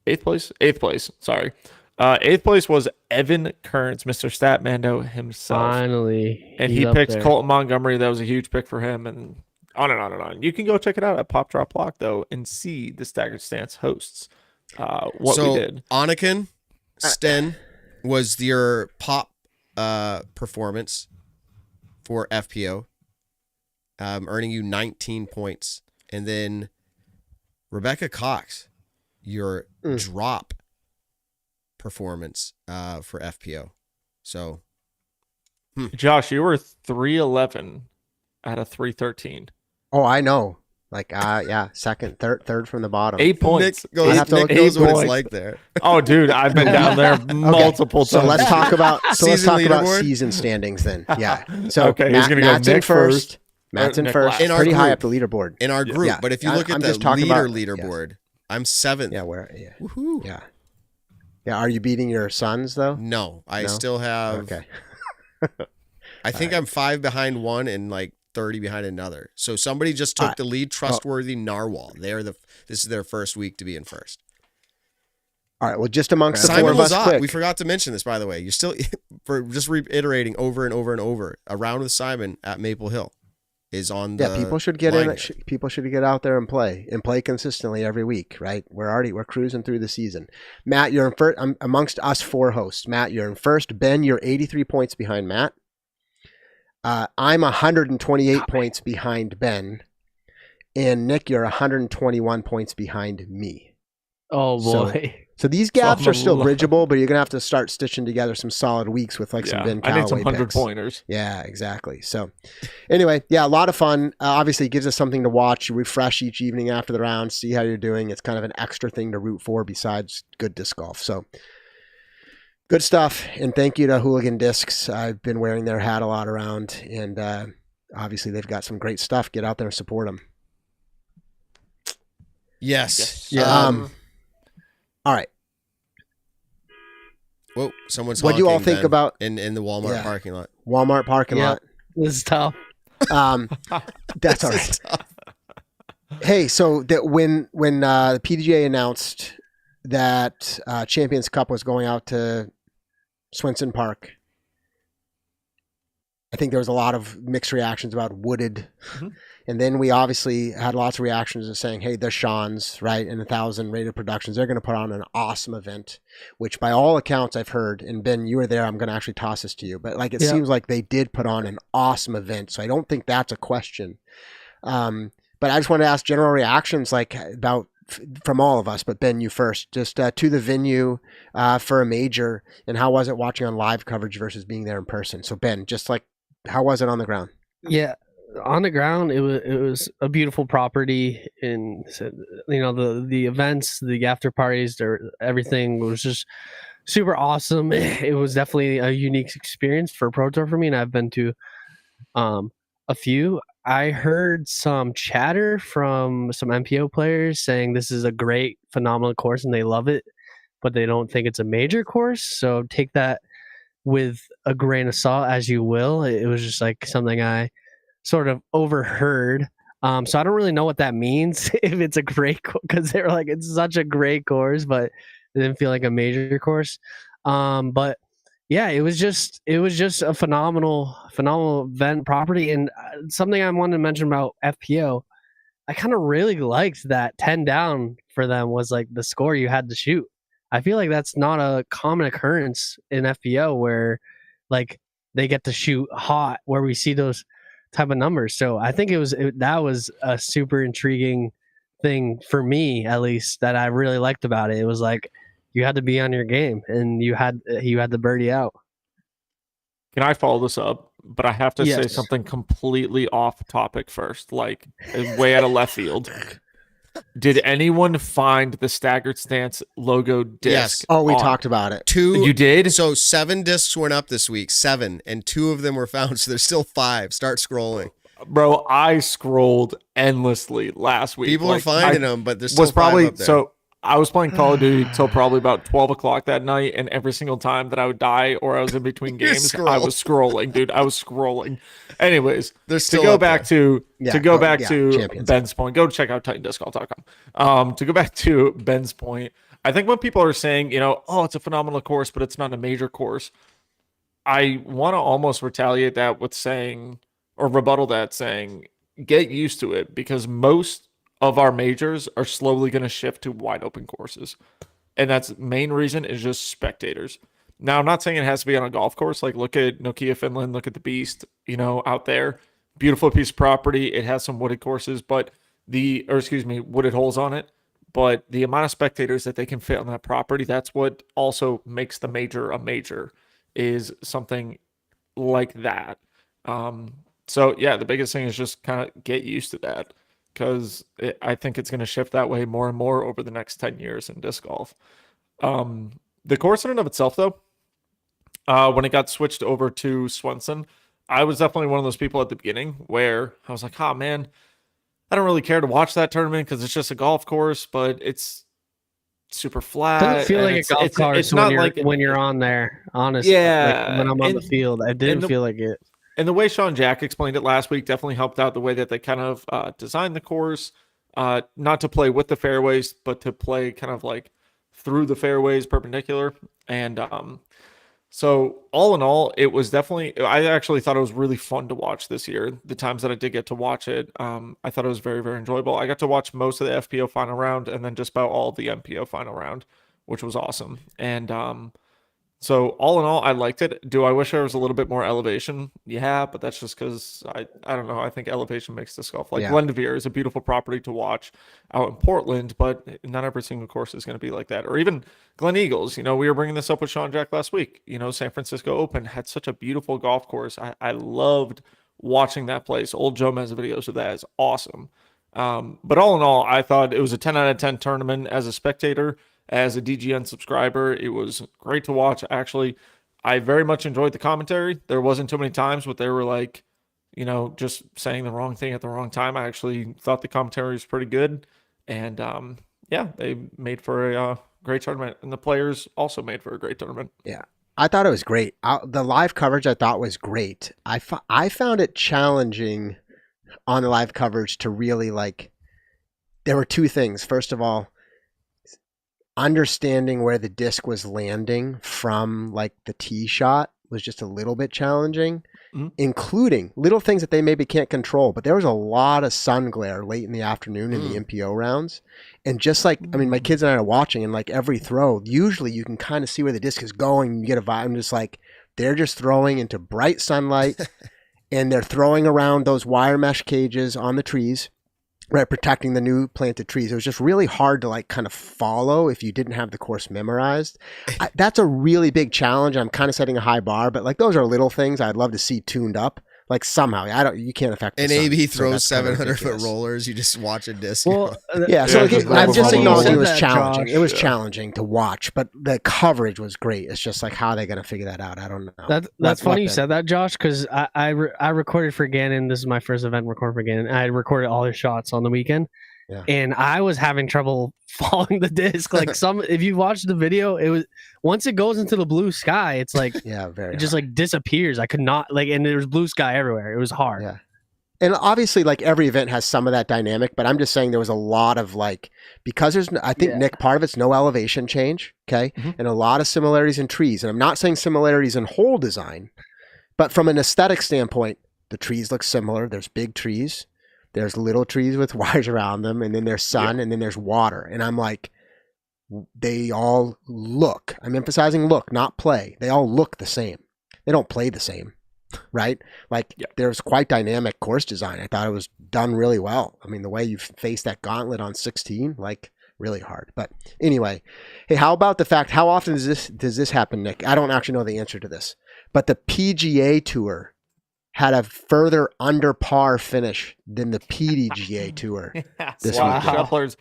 8th place? 8th place. Sorry. 8th place was Evan Kearns, Mr. Statmando himself. Finally. And he's he up picked there. Colton Montgomery. That was a huge pick for him. And on and on and on. You can go check it out at Pop Drop Block, though, and see the Staggered Stance hosts what So, we did. Anakin Sten was your pop performance for FPO, earning you 19 points. And then Rebecca Cox, your drop performance for FPO. So, Josh, you were 311 out of 313. Oh, I know. Like, yeah, second, third from the bottom. 8 points. Nick goes, I have to Nick look- knows 8 what points. it's like there. Oh, dude, I've been down there multiple So times. let's talk about Season leaderboard? season standings then. Yeah. So Okay, he's gonna go Matt's in Nick first. first. Matt's in Nick first. last. In our Pretty high group. up the leaderboard. In our group. Yeah. But if you look at I'm the just talking leader about- leaderboard, I'm 7th. Yeah, where? Yeah. Woohoo. Yeah. Yeah. Are you beating your sons though? No, I No? still have. Okay. I think I'm 5 behind one and like 30 behind another. So somebody just took the lead. Trustworthy Narwhal. This is their first week to be in first. All right. Well, just amongst the four Simon of us, Lazat. quick. We forgot to mention this, by the way. You're still for just reiterating over and over and over. A round with Simon at Maple Hill is on the. Yeah, people should get line in. here. People should get out there and play consistently every week. Right? We're cruising through the season. Matt, you're in first amongst us 4 hosts. Matt, you're in first. Ben, you're 83 points behind Matt. I'm 128 points behind Ben, and Nick, you're 121 points behind me. Oh, boy. So these gaps are still Oh, bridgeable, but you're gonna have to start stitching together some solid weeks with like some Ben I need some Callaway 100 picks. pointers. Yeah, exactly. So anyway, yeah, a lot of fun. Obviously, it gives us something to watch. You refresh each evening after the round, see how you're doing. It's kind of an extra thing to root for besides good disc golf. So good stuff. And thank you to Hooligan Discs. I've been wearing their hat a lot around, and obviously they've got some great stuff. Get out there and support them. Yes. Yeah. All right. Whoa, someone's What do you all honking, think Ben, about- in the Walmart Yeah. parking lot? Walmart parking Yeah. lot. This is tough. That's all right. Hey, so that when the PDGA announced that Champions Cup was going out to Swenson Park, I think there was a lot of mixed reactions about Wooded. Mhm. And then we obviously had lots of reactions of saying, hey, the Sean's, right, and 1,000 Rated Productions, they're going to put on an awesome event, which by all accounts I've heard, and Ben, you were there, I'm going to actually toss this to you, but like it Yeah. seems like they did put on an awesome event, so I don't think that's a question. But I just want to ask general reactions like about from all of us, but Ben, you first, just to the venue for a major, and how was it watching on live coverage versus being there in person? So Ben, just like, how was it on the ground? Yeah, on the ground, it was a beautiful property, and the events, the after parties, everything was just super awesome. It was definitely a unique experience for Pro Tour for me, and I've been to a few. I heard some chatter from some MPO players saying this is a great, phenomenal course and they love it, but they don't think it's a major course. So take that with a grain of salt as you will. It was just like something I sort of overheard. So I don't really know what that means if it's a great, because they were like, it's such a great course, but it didn't feel like a major course. But yeah, it was just a phenomenal event property. And something I wanted to mention about FPO, I kind of really liked that 10 down for them was like the score you had to shoot. I feel like that's not a common occurrence in FPO where like they get to shoot hot, where we see those type of numbers. So I think that was a super intriguing thing for me, at least, that I really liked about it. It was like you had to be on your game, and you had the birdie out. Can I follow this up? But I have to say Yes. something completely off topic first, like way out of left field. Did anyone find the Staggered Stance logo disc? Yes. Oh, we on- talked about it. 2. You did? So 7 discs went up this week, 7, and 2 of them were found. So there's still 5. Start scrolling. Bro, I scrolled endlessly last week. People are finding them, but there's still was probably five up there. so. I was playing Call of Duty till probably about 12 o'clock that night, and every single time that I would die or I was in between You're games, I was scrolling, dude. I was scrolling. Anyways, They're to still go up back there. to Champions. Ben's point, go check out TitanDiscGolf.com. To go back to Ben's point, I think when people are saying, oh, it's a phenomenal course, but it's not a major course, I want to almost retaliate that with saying, or rebuttal that saying, get used to it, because most of our majors are slowly going to shift to wide open courses. And that's the main reason is just spectators. Now, I'm not saying it has to be on a golf course. Like, look at Nokia, Finland, look at the Beast, out there. Beautiful piece of property. It has some wooded courses, wooded holes on it. But the amount of spectators that they can fit on that property, that's what also makes the major a major, is something like that. So, yeah, the biggest thing is just kind of get used to that, because I think it's going to shift that way more and more over the next 10 years in disc golf. The course in and of itself, though, when it got switched over to Swenson, I was definitely one of those people at the beginning where I was like, oh, man, I don't really care to watch that tournament because it's just a golf course, but it's super flat. Doesn't feel like a golf course it's not when you're on there, honestly. Yeah. Like when I'm on the field, I didn't feel like it. And the way Sean Jack explained it last week definitely helped out the way that they kind of designed the course, not to play with the fairways, but to play kind of like through the fairways perpendicular. And so all in all, it was definitely, I actually thought it was really fun to watch this year. The times that I did get to watch it, I thought it was very, very enjoyable. I got to watch most of the FPO final round and then just about all of the MPO final round, which was awesome. And so all in all, I liked it. Do I wish there was a little bit more elevation? Yeah, but that's just because I don't know. I think elevation makes disc golf. Like Glendevere is a beautiful property to watch out in Portland, but not every single course is going to be like that. Or even Glen Eagles. We were bringing this up with Sean Jack last week. San Francisco Open had such a beautiful golf course. I loved watching that place. Old Joe has videos of that. It's awesome. But all in all, I thought it was a 10 out of 10 tournament as a spectator. As a DGN subscriber, it was great to watch. Actually, I very much enjoyed the commentary. There wasn't too many times where they were like, just saying the wrong thing at the wrong time. I actually thought the commentary was pretty good. And they made for a great tournament. And the players also made for a great tournament. Yeah, I thought it was great. The live coverage I thought was great. I found it challenging on the live coverage to really there were two things. First of all, understanding where the disc was landing from the tee shot was just a little bit challenging, including little things that they maybe can't control. But there was a lot of sun glare late in the afternoon in the MPO rounds. And just my kids and I are watching, and every throw, usually you can kind of see where the disc is going. And you get a vibe. I'm just they're just throwing into bright sunlight and they're throwing around those wire mesh cages on the trees. Right, protecting the new planted trees. It was just really hard to kind of follow if you didn't have the course memorized. That's a really big challenge. I'm kind of setting a high bar, but those are little things I'd love to see tuned up. Somehow, you can't affect. And AB throws 700-foot rollers. You just watch a disc. Well, yeah. So I'm just acknowledging it was challenging. It was challenging to watch, but the coverage was great. It's just how are they going to figure that out? I don't know. That's funny you said that, Josh, because I recorded for Gannon. This is my first event recording for Gannon. I recorded all his shots on the weekend. Yeah. And I was having trouble following the disc. If you watch the video, it was once it goes into the blue sky, it's it just disappears. I could not and there was blue sky everywhere. It was hard. Yeah. And obviously every event has some of that dynamic, but I'm just saying there was a lot of because there's I think Nick, part of it's no elevation change, okay? Mm-hmm. And a lot of similarities in trees. And I'm not saying similarities in hole design, but from an aesthetic standpoint, the trees look similar. There's big trees. There's little trees with wires around them, and then there's sun, and then there's water. And I'm they all look. I'm emphasizing look, not play. They all look the same. They don't play the same, right? There's quite dynamic course design. I thought it was done really well. The way you face that gauntlet on 16, really hard. But anyway, hey, how about the fact, how often does this happen, Nick? I don't actually know the answer to this, but the PGA Tour had a further under par finish than the PDGA Tour this weekend.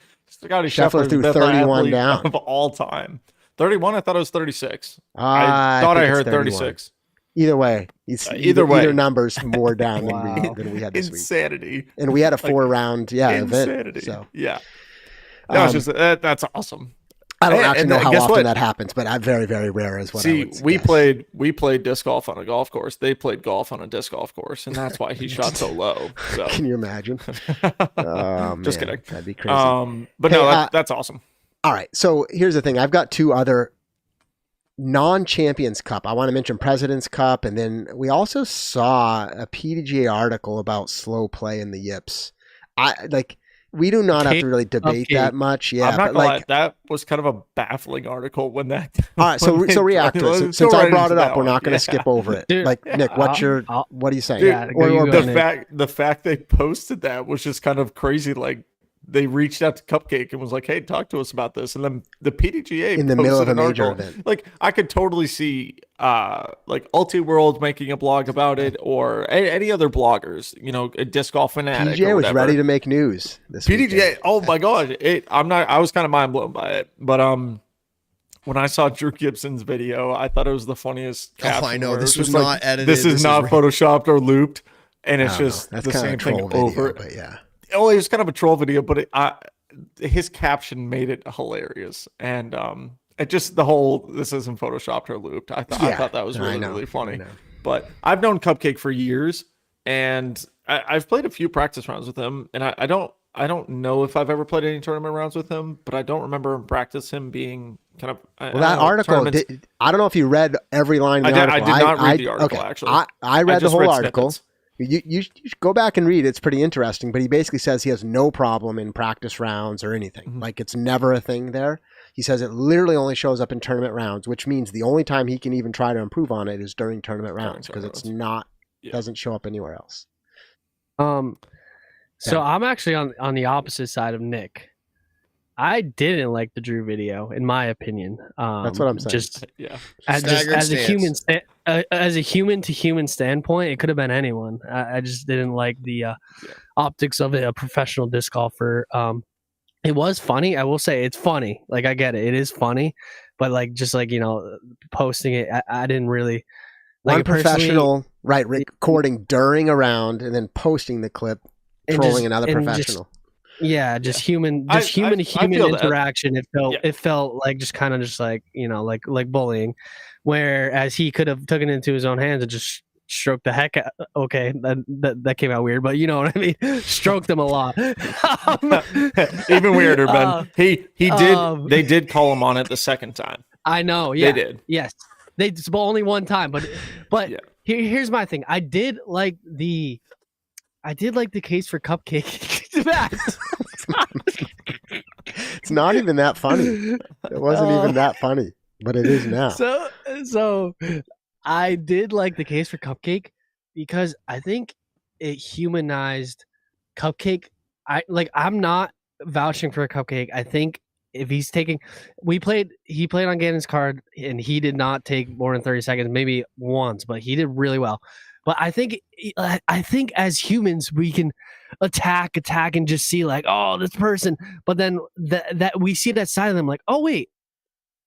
Scheffler threw 31 down of all time. 31? I thought it was 36. I thought I heard 36. Either way, either numbers more down Wow. than we had this week. Insanity. And we had a 4-round Insanity. event. So yeah. No, it's just that's awesome. I don't And- actually and know how guess often what? that happens, but very, very rare is what I See, would we guess. played disc golf on a golf course. They played golf on a disc golf course, and that's why he shot so low. So Can you imagine? Oh, just man, kidding. that'd be crazy. But Hey, no, that's awesome. All right. So here's the thing. I've got 2 other non-Champions Cup. I want to mention President's Cup, and then we also saw a PDGA article about slow play in the yips. We do not have to really debate that much. Yeah, I'm not but gonna lie, that was kind of a baffling article when that. All right, so react to it. Let's Since go I right brought it into up, that we're one. not going to skip over it. Dude, Like Nick, what are you saying? Dude, Yeah, go the fact they posted that was just kind of crazy. Like they reached out to Cupcake and was like, "Hey, talk to us about this." And then the PDGA In the middle of posted a an major article. event. Like I could totally see, like Ulti World making a blog about it, or any other bloggers. You know, a disc golf fanatic. PDGA or was whatever. ready to make news this PDGA. weekend. Oh my gosh, I was kind of mind blown by it, but when I saw Drew Gibson's video, I thought it was the funniest caption. I know. where it This just was not edited. This is not photoshopped or looped, and it's I don't just know. That's the kind same of a troll thing video, over. but yeah. Oh, it was kind of a troll video, but his caption made it hilarious, and it just the whole "this isn't photoshopped or looped." I thought that was really really funny. But I've known Cupcake for years, and I've played a few practice rounds with him, and I don't know if I've ever played any tournament rounds with him, but I don't remember in practice him being kind of. Well, that article, I don't know if you read every line of the article. I did not read the article, actually. I read the whole read article. snippets. You should go back and read it. It's pretty interesting, but he basically says he has no problem in practice rounds or anything. Mm-hmm. Like it's never a thing there. He says it literally only shows up in tournament rounds, which means the only time he can even try to improve on it is during tournament rounds because it's not doesn't show up anywhere else. So I'm actually on the opposite side of Nick. I didn't like the Drew video, in my opinion. That's what I'm saying. Just Yeah. as a human, stance. as a human to human standpoint, it could have been anyone. I just didn't like the optics of it. A professional disc golfer. It was funny. I will say it's funny. Like I get it. It is funny, but like just like posting it, I didn't really. Like Unprofessional, right? Recording during a round and then posting the clip, trolling another professional. Just human I to human feel that. interaction. It felt like just kind of just like like bullying, whereas he could have taken it into his own hands and just stroked the heck out. Okay, that came out weird, but you know what I mean. Stroked them a lot. Even weirder, Ben. They did call him on it the second time. I know. Yeah, they did. Yes, they well, only one time, but Yeah. here's my thing. I did like the case for Cupcake. It's not even that funny. It wasn't even that funny, but it is now. So I did like the case for Cupcake because I think it humanized Cupcake. I'm not vouching for Cupcake. I think if he's taking, he played on Gannon's card and he did not take more than 30 seconds, maybe once, but he did really well. But I think as humans we can attack and just see like, oh, this person, but then that we see that side of them like, oh wait,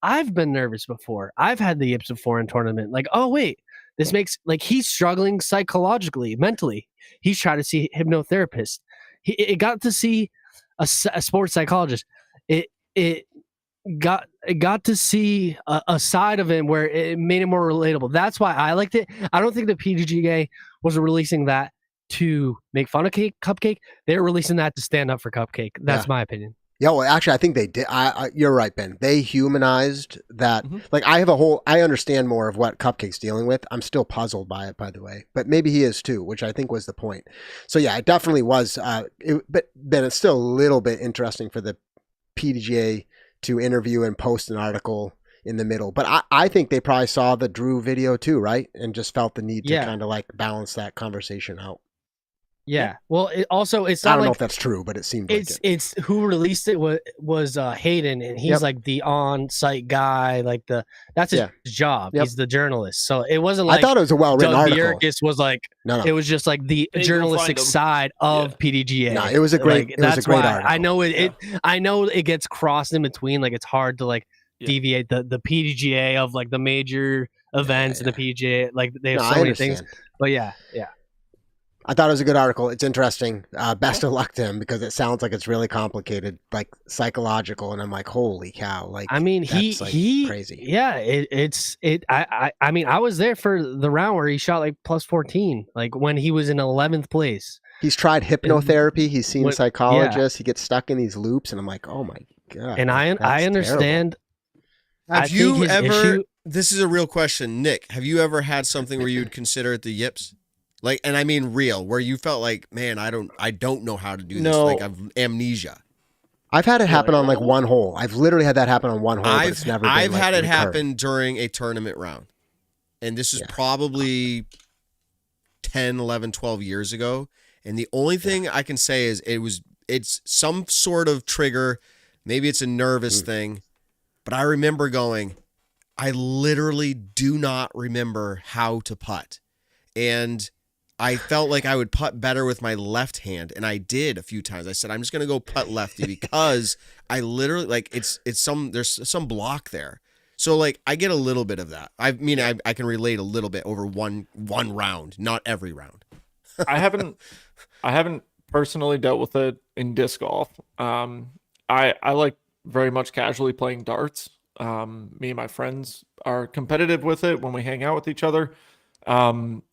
I've been nervous before. I've had the yips before in tournament. Like, oh wait, this makes like he's struggling psychologically, mentally. He's trying to see a hypnotherapist. It got to see a sports psychologist. It got to see a side of him where it made it more relatable. That's why I liked it. I don't think the PDGA was releasing that to make fun of Cupcake. They're releasing that to stand up for Cupcake. That's my opinion. Yeah, well, actually, I think they did. You're right, Ben. They humanized that. Mm-hmm. Like, I understand more of what Cupcake's dealing with. I'm still puzzled by it, by the way. But maybe he is too, which I think was the point. So, yeah, it definitely was. But Ben, it's still a little bit interesting for the PDGA to interview and post an article in the middle. But I think they probably saw the Drew video too, right? And just felt the need to kind of like balance that conversation out. Yeah. Well, it's not. I don't know if that's true, but it seemed like it. It's who released it was Hayden, and he's like the on-site guy. Like that's his job. He's the journalist. So it wasn't like I thought it was a well-written article. Bjerkis was like no. It was just like the journalistic side of PDGA. No, it was a great. It was a great article. I know it. I know it gets crossed in between. Like it's hard to like deviate the PDGA of like the major events and the PDGA, like they have so many things. But yeah. I thought it was a good article. It's interesting. Best of luck to him because it sounds like it's really complicated, like psychological. And I'm like, holy cow! Like, I mean, he crazy. Yeah, I mean, I was there for the round where he shot like plus 14, like when he was in 11th place. He's tried hypnotherapy. He's seen psychologists. He gets stuck in these loops, and I'm like, oh my god! And I understand. Have you ever? This is a real question, Nick. Have you ever had something where you'd consider it the yips? Like, and I mean real, where you felt like, man, I don't know how to do this. Like, I've amnesia. I've had it happen on like one hole. I've literally had that happen on one hole. But it's never been I've like had it recurrent. happen during a tournament round, and this is probably 10, 11, 12 years ago. And the only thing I can say is it's some sort of trigger. Maybe it's a nervous thing, but I remember going, I literally do not remember how to putt, and I felt like I would putt better with my left hand, and I did a few times. I said, I'm just going to go putt lefty because I literally, like, there's some block there. So, like, I get a little bit of that. I mean, I can relate a little bit over one round, not every round. I haven't personally dealt with it in disc golf. I like very much casually playing darts. Me and my friends are competitive with it when we hang out with each other.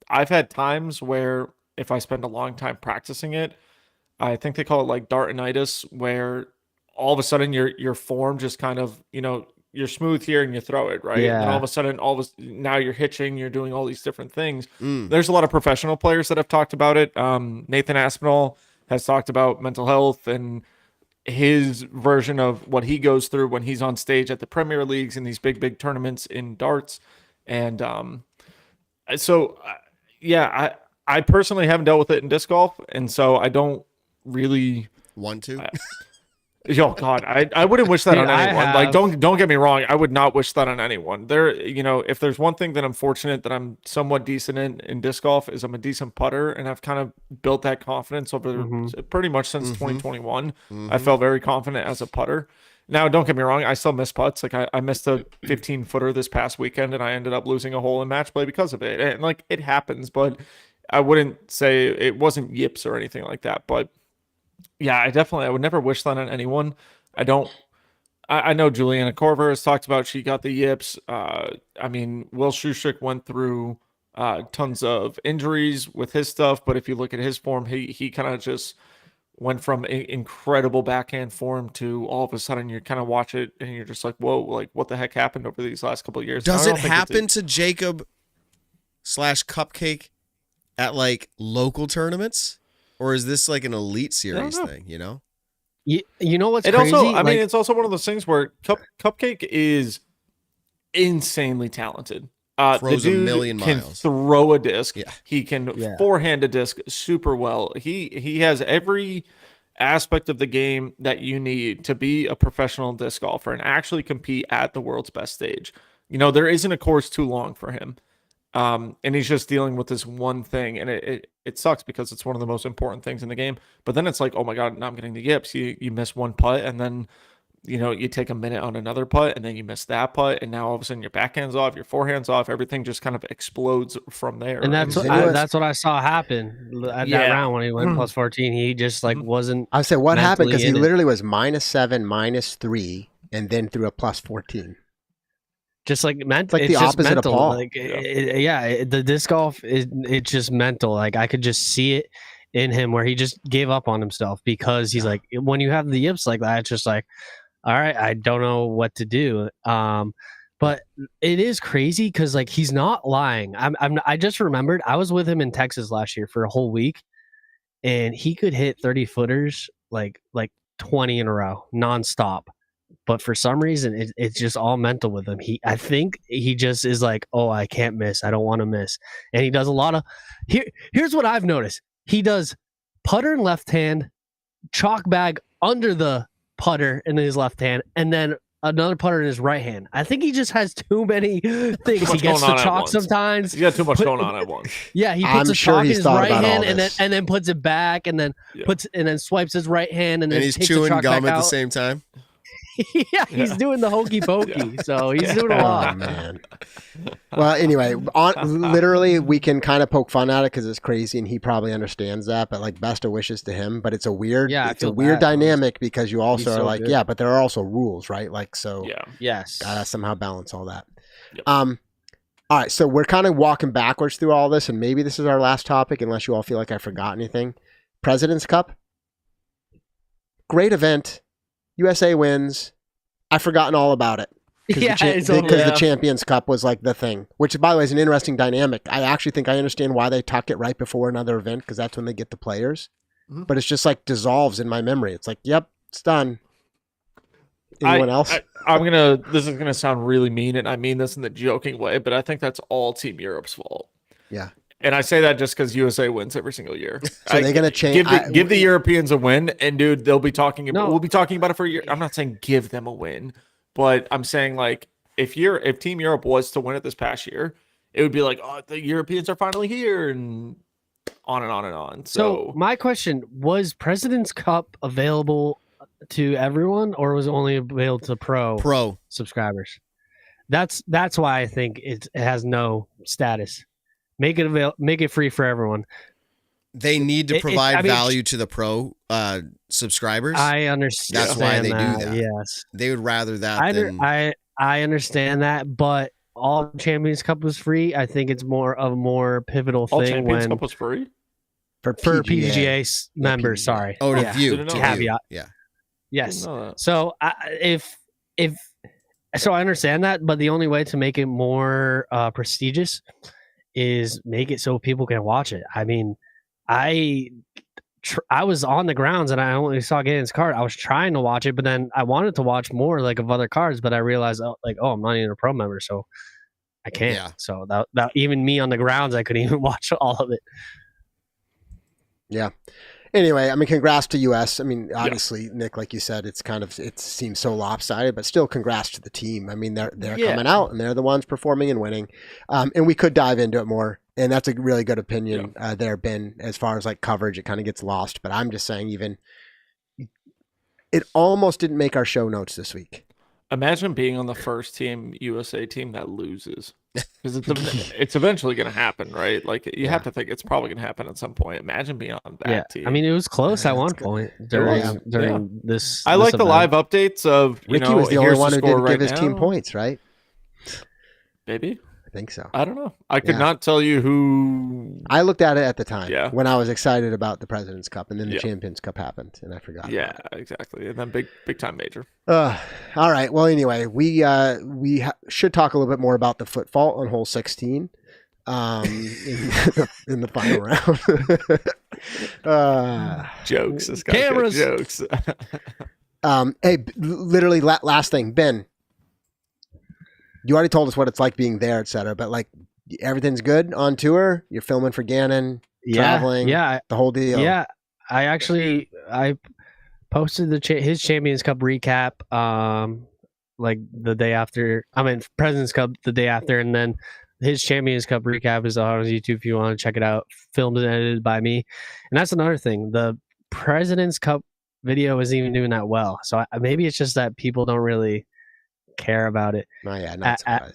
I've had times where if I spend a long time practicing it, I think they call it like dartinitis, where all of a sudden your form just kind of, you're smooth here and you throw it, right? Yeah. And all of a sudden, now you're hitching, you're doing all these different things. There's a lot of professional players that have talked about it. Nathan Aspinall has talked about mental health and his version of what he goes through when he's on stage at the Premier Leagues and these big tournaments in darts. And so, I personally haven't dealt with it in disc golf, and so I don't really want to. Oh God, I wouldn't wish that on anyone. Like, don't get me wrong, I would not wish that on anyone. If there's one thing that I'm fortunate that I'm somewhat decent in disc golf is I'm a decent putter, and I've kind of built that confidence over pretty much since 2021. I felt very confident as a putter. Now, don't get me wrong, I still miss putts. Like, I missed a 15-footer this past weekend, and I ended up losing a hole in match play because of it. And, like, it happens, but I wouldn't say it wasn't yips or anything like that. But, yeah, I would never wish that on anyone. I know Juliana Korver has talked about she got the yips. I mean, Will Schustrick went through tons of injuries with his stuff, but if you look at his form, he kind of just went from incredible backhand form to all of a sudden you kind of watch it and you're just like, whoa, like what the heck happened over these last couple of years? Does it happen to Jacob / Cupcake at like local tournaments, or is this like an elite series thing? You know what's crazy? Also, I mean, it's also one of those things where Cupcake is insanely talented. Throws the dude a million can miles. Throw a disc. Yeah. He can forehand a disc super well. He has every aspect of the game that you need to be a professional disc golfer and actually compete at the world's best stage. There isn't a course too long for him. And he's just dealing with this one thing, and it sucks because it's one of the most important things in the game. But then it's like, oh my God, now I'm getting the yips. You miss one putt, and then you take a minute on another putt, and then you miss that putt, and now all of a sudden your backhand's off, your forehand's off, everything just kind of explodes from there. And that's what I saw happen at that round when he went plus 14. He just like wasn't. I would say what happened because he literally was -7, -3, and then threw a plus 14. Just like mental, like the opposite of Paul. Like, the disc golf it's just mental. Like I could just see it in him where he just gave up on himself because he's like, when you have the yips like that, it's just like, all right, I don't know what to do. But it is crazy because like he's not lying. I just remembered I was with him in Texas last year for a whole week, and he could hit 30-footers like 20 in a row nonstop. But for some reason, it's just all mental with him. I think he just is like, oh, I can't miss. I don't want to miss. And he does a lot of here's what I've noticed. He does putter in left hand, chalk bag under the putter in his left hand, and then another putter in his right hand. I think he just has too many things. He gets the chalk sometimes. He's got too much going on at once. Yeah, he puts the chalk in his right hand and then puts it back and then swipes his right hand and then he's takes chewing the chalk gum back at out. the same time. Yeah, he's doing the hokey pokey, so he's doing a Oh lot. man. Well, anyway, literally, we can kind of poke fun at it because it's crazy, and he probably understands that. But like, best of wishes to him. But it's a weird, Yeah, I it's a feel weird bad, dynamic because you also He's are so like, good. yeah, but there are also rules, right? Like, so Yeah. Yes. gotta somehow balance all that. Yep. All right, so we're kind of walking backwards through all this, and maybe this is our last topic, unless you all feel like I forgot anything. President's Cup, great event. USA wins. I've forgotten all about it. Yeah, it's Because over. the Champions Cup was like the thing, which by the way is an interesting dynamic. I actually think I understand why they tuck it right before another event because that's when they get the players. Mhm. But it's just like dissolves in my memory. It's like, yep, it's done. Anyone else? This is gonna sound really mean, and I mean this in the joking way, but I think that's all Team Europe's fault. Yeah. And I say that just because USA wins every single year. So they're gonna change. Give the Europeans a win, and dude, they'll be talking about. No. We'll be talking about it for a year. I'm not saying give them a win, but I'm saying like if Team Europe was to win it this past year, it would be like, oh, the Europeans are finally here, and on and on and on. So my question was: President's Cup available to everyone, or was it only available to pro subscribers? That's why I think it has no status. Make it free for everyone. They need to I provide mean, value to the pro subscribers. I understand. That's why they do that. Yes, They would rather that than I understand that, but all Champions Cup was free. I think it's more of a more pivotal all thing Champions when Cup was free. for PDGA members. PDGA. Sorry. to Yeah. view. Didn't To know view. Caveat. Yeah. Yes. Didn't know that. So so I understand that, but the only way to make it more prestigious is make it so people can watch it. I mean, I was on the grounds and I only saw Gannon's card. I was trying to watch it, but then I wanted to watch more like of other cards, but I realized I'm not even a pro member, so I can't. Yeah. So that even me on the grounds, I couldn't even watch all of it. Yeah. Anyway, I mean, congrats to US. I mean, obviously, Nick, like you said, it seems so lopsided, but still, congrats to the team. I mean, they're coming out and they're the ones performing and winning. And we could dive into it more. And that's a really good opinion there, Ben, as far as like coverage. It kind of gets lost, but I'm just saying, even it almost didn't make our show notes this week. Imagine being on the first team USA team that loses. Because it's eventually going to happen, right? Like you have to think it's probably going to happen at some point. Imagine being on that team. I mean, it was close at one good. point was. during this. I like the live updates of Ricky was the only here's one who didn't score give his right team now. points, right? Maybe. I think so. I don't know. I could not tell you who. I looked at it at the time when I was excited about the President's Cup, and then the Yeah. Champions Cup happened, and I forgot. Yeah, exactly. And then big time major. All right. Well, anyway, we should talk a little bit more about the foot fault on hole 16 in the final round. Jokes. This guy's Cameras. jokes. Hey, literally, last thing, Ben. You already told us what it's like being there, et cetera, but like everything's good on tour. You're filming for Gannon, traveling, the whole deal. Yeah, I posted his Champions Cup recap like the day after. I mean, President's Cup the day after, and then his Champions Cup recap is on his YouTube if you want to check it out. Filmed and edited by me, and that's another thing. The President's Cup video isn't even doing that well, so maybe it's just that people don't really care about it not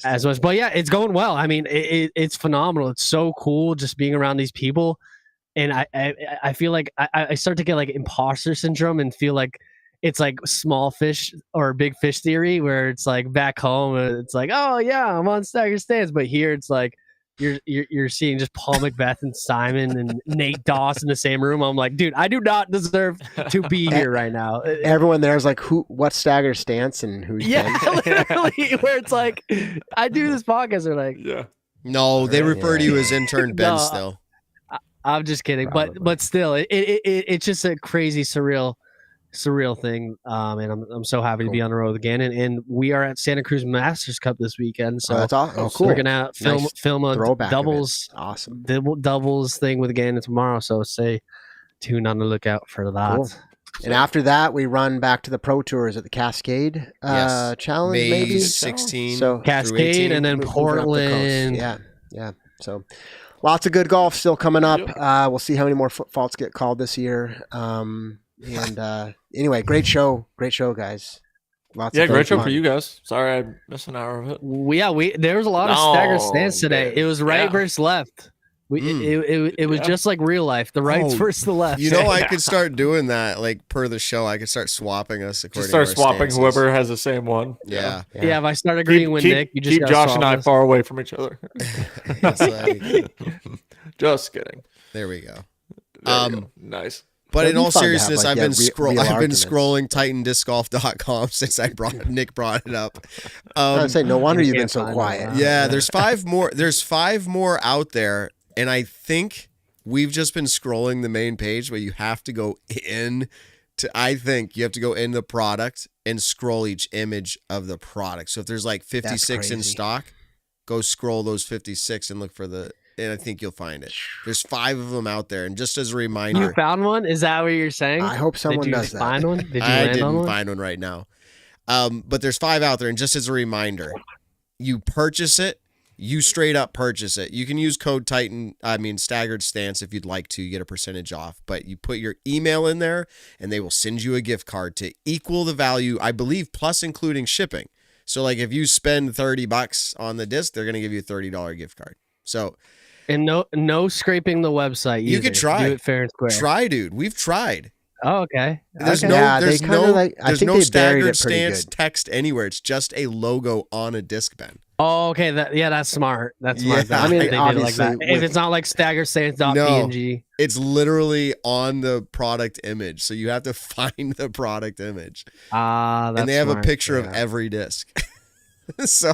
as much. But yeah, it's going well. I mean, it's phenomenal. It's so cool just being around these people, and I feel like I start to get like imposter syndrome and feel like it's like small fish or big fish theory, where it's like back home it's like, oh yeah, I'm on Stagger Stands, but here it's like you're seeing just Paul McBeth and Simon and Nate Doss in the same room. I'm like, dude, I do not deserve to be here right now. Everyone there is like, what's Stagger Stance and who's literally, where it's like, I do this podcast. They're like, no, they refer to you as intern Ben still. I'm just kidding, but still, it's just a crazy surreal thing, and I'm so happy to be on the road again, and we are at Santa Cruz Masters Cup this weekend, so that's awesome. Cool. We're gonna film a doubles awesome doubles thing with Gannon tomorrow, so stay tuned on the lookout for that. Cool. And after that, we run back to the Pro Tours at the Cascade Challenge, May maybe 16. So Cascade, and then moving up the Portland. coast. Yeah. So lots of good golf still coming up. We'll see how many more foot faults get called this year. And anyway, great show, guys. Lots Yeah, of great show fun. for you guys. Sorry I missed an hour of it. There was a lot of staggered stance today. man. It was right Yeah. versus left. It was Yeah. just like real life. The rights Oh, versus the left. You know, I could start doing that, like per the show. I could start swapping us according Just start to our swapping stances. whoever has the same one. Yeah. Yeah, if I start agreeing with Nick, you just keep gotta Josh swap and I us. far away from each other. Yes, Just kidding. there we go. There you go. Nice. But That'd in be all fun to have, seriousness, like, I've been real I've been arguments. scrolling TitanDiscGolf.com since Nick brought it up. I was saying, no wonder You you've been can't so find quiet. it. Yeah, there's 5 more. There's 5 more out there, and I think we've just been scrolling the main page, but you have to go in to. I think you have to go in the product and scroll each image of the product. So if there's like 56 in crazy. stock, go scroll those 56 and look for the. And I think you'll find it. There's 5 of them out there, and just as a reminder, You found one? Is that what you're saying? I hope someone Did you does that. find one? Did you I land on didn't one? find one right now. But there's 5 out there, and just as a reminder, you purchase it, you straight up purchase it. You can use code Staggered Stance if you'd like to. You get a percentage off, but you put your email in there, and they will send you a gift card to equal the value, I believe, plus including shipping. So like if you spend $30 on the disc, they're gonna give you a $30 gift card. So And no scraping the website. You either. could try. Do it fair and square. try, dude. We've tried. Oh, okay. There's Okay. no, Yeah, they there's kinda no, like- I there's think no they buried Staggered it pretty Stance good. text anywhere. It's just a logo on a disc, Ben. Oh, okay. That's smart. That's smart. Yeah. that I mean, they did it like obviously, that. If with- it's not like staggerstance.png. It's literally on the product image, so you have to find the product image, That's and they have smart. a picture of Yeah. every disc. So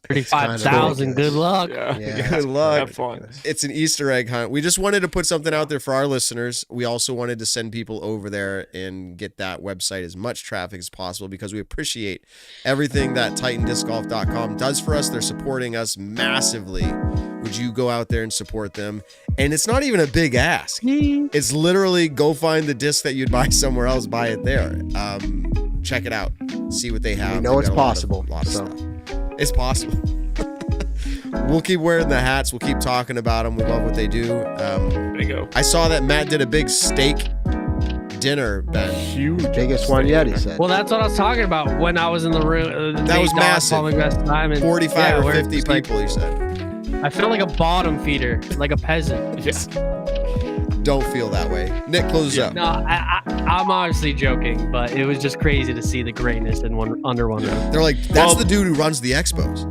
35,000. Good luck. Yeah. Yeah. good luck. Have fun. It's an Easter egg hunt. We just wanted to put something out there for our listeners. We also wanted to send people over there and get that website as much traffic as possible because we appreciate everything that TitanDiscGolf.com does for us. They're supporting us massively. Would you go out there and support them? And it's not even a big ask. It's literally go find the disc that you'd buy somewhere else, buy it there. Check it out. See what they have. We know They it's got a lot possible, of so. stuff. It's possible. We'll keep wearing the hats. We'll keep talking about them. We love what they do. Bingo. I saw that Matt did a big steak dinner, Ben. Huge. Biggest one yet, he said. Well, that's what I was talking about when I was in the room. That was massive. 45 or where 50 it's like- people, you said. I felt like a bottom feeder, like a peasant. Yeah. Don't feel that way. Nick, close us up. No, I'm obviously joking, but it was just crazy to see the greatness in under one roof. They're like, that's Well- the dude who runs the expos.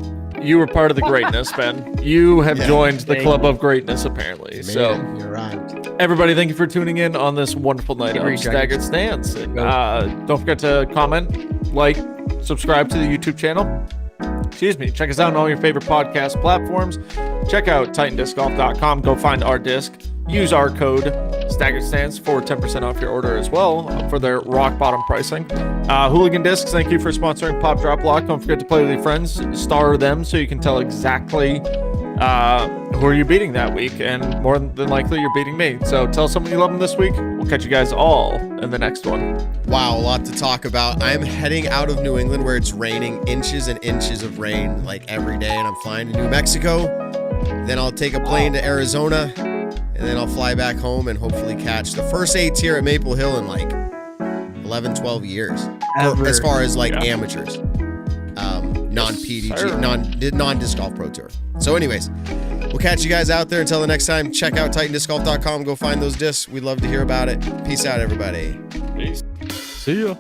You were part of the greatness, Ben. You have Yeah. joined the Thank club of greatness, apparently. Man, So, you're right. everybody, thank you for tuning in on this wonderful night Agree, of Dragon. Staggered Stance. And, don't forget to comment, like, subscribe to the YouTube channel. Excuse me. Check us out on all your favorite podcast platforms. Check out TitanDiscGolf.com. Go find our disc. Use our code Staggered Stance for 10% off your order as well for their rock bottom pricing. Hooligan Discs, thank you for sponsoring Pop Drop Lock. Don't forget to play with your friends. Star them so you can tell exactly who are you beating that week. And more than likely, you're beating me. So tell someone you love them this week. We'll catch you guys all in the next one. Wow, a lot to talk about. I'm heading out of New England where it's raining inches and inches of rain like every day, and I'm flying to New Mexico. Then I'll take a plane to Arizona, and then I'll fly back home and hopefully catch the first 8 tier at Maple Hill in like 11, 12 years. Ever. As far as like Yeah. amateurs. Non-PDG, sir. non-Disc Golf Pro Tour. So anyways, we'll catch you guys out there. Until the next time, check out TitanDiscGolf.com. Go find those discs. We'd love to hear about it. Peace out, everybody. Peace. See ya.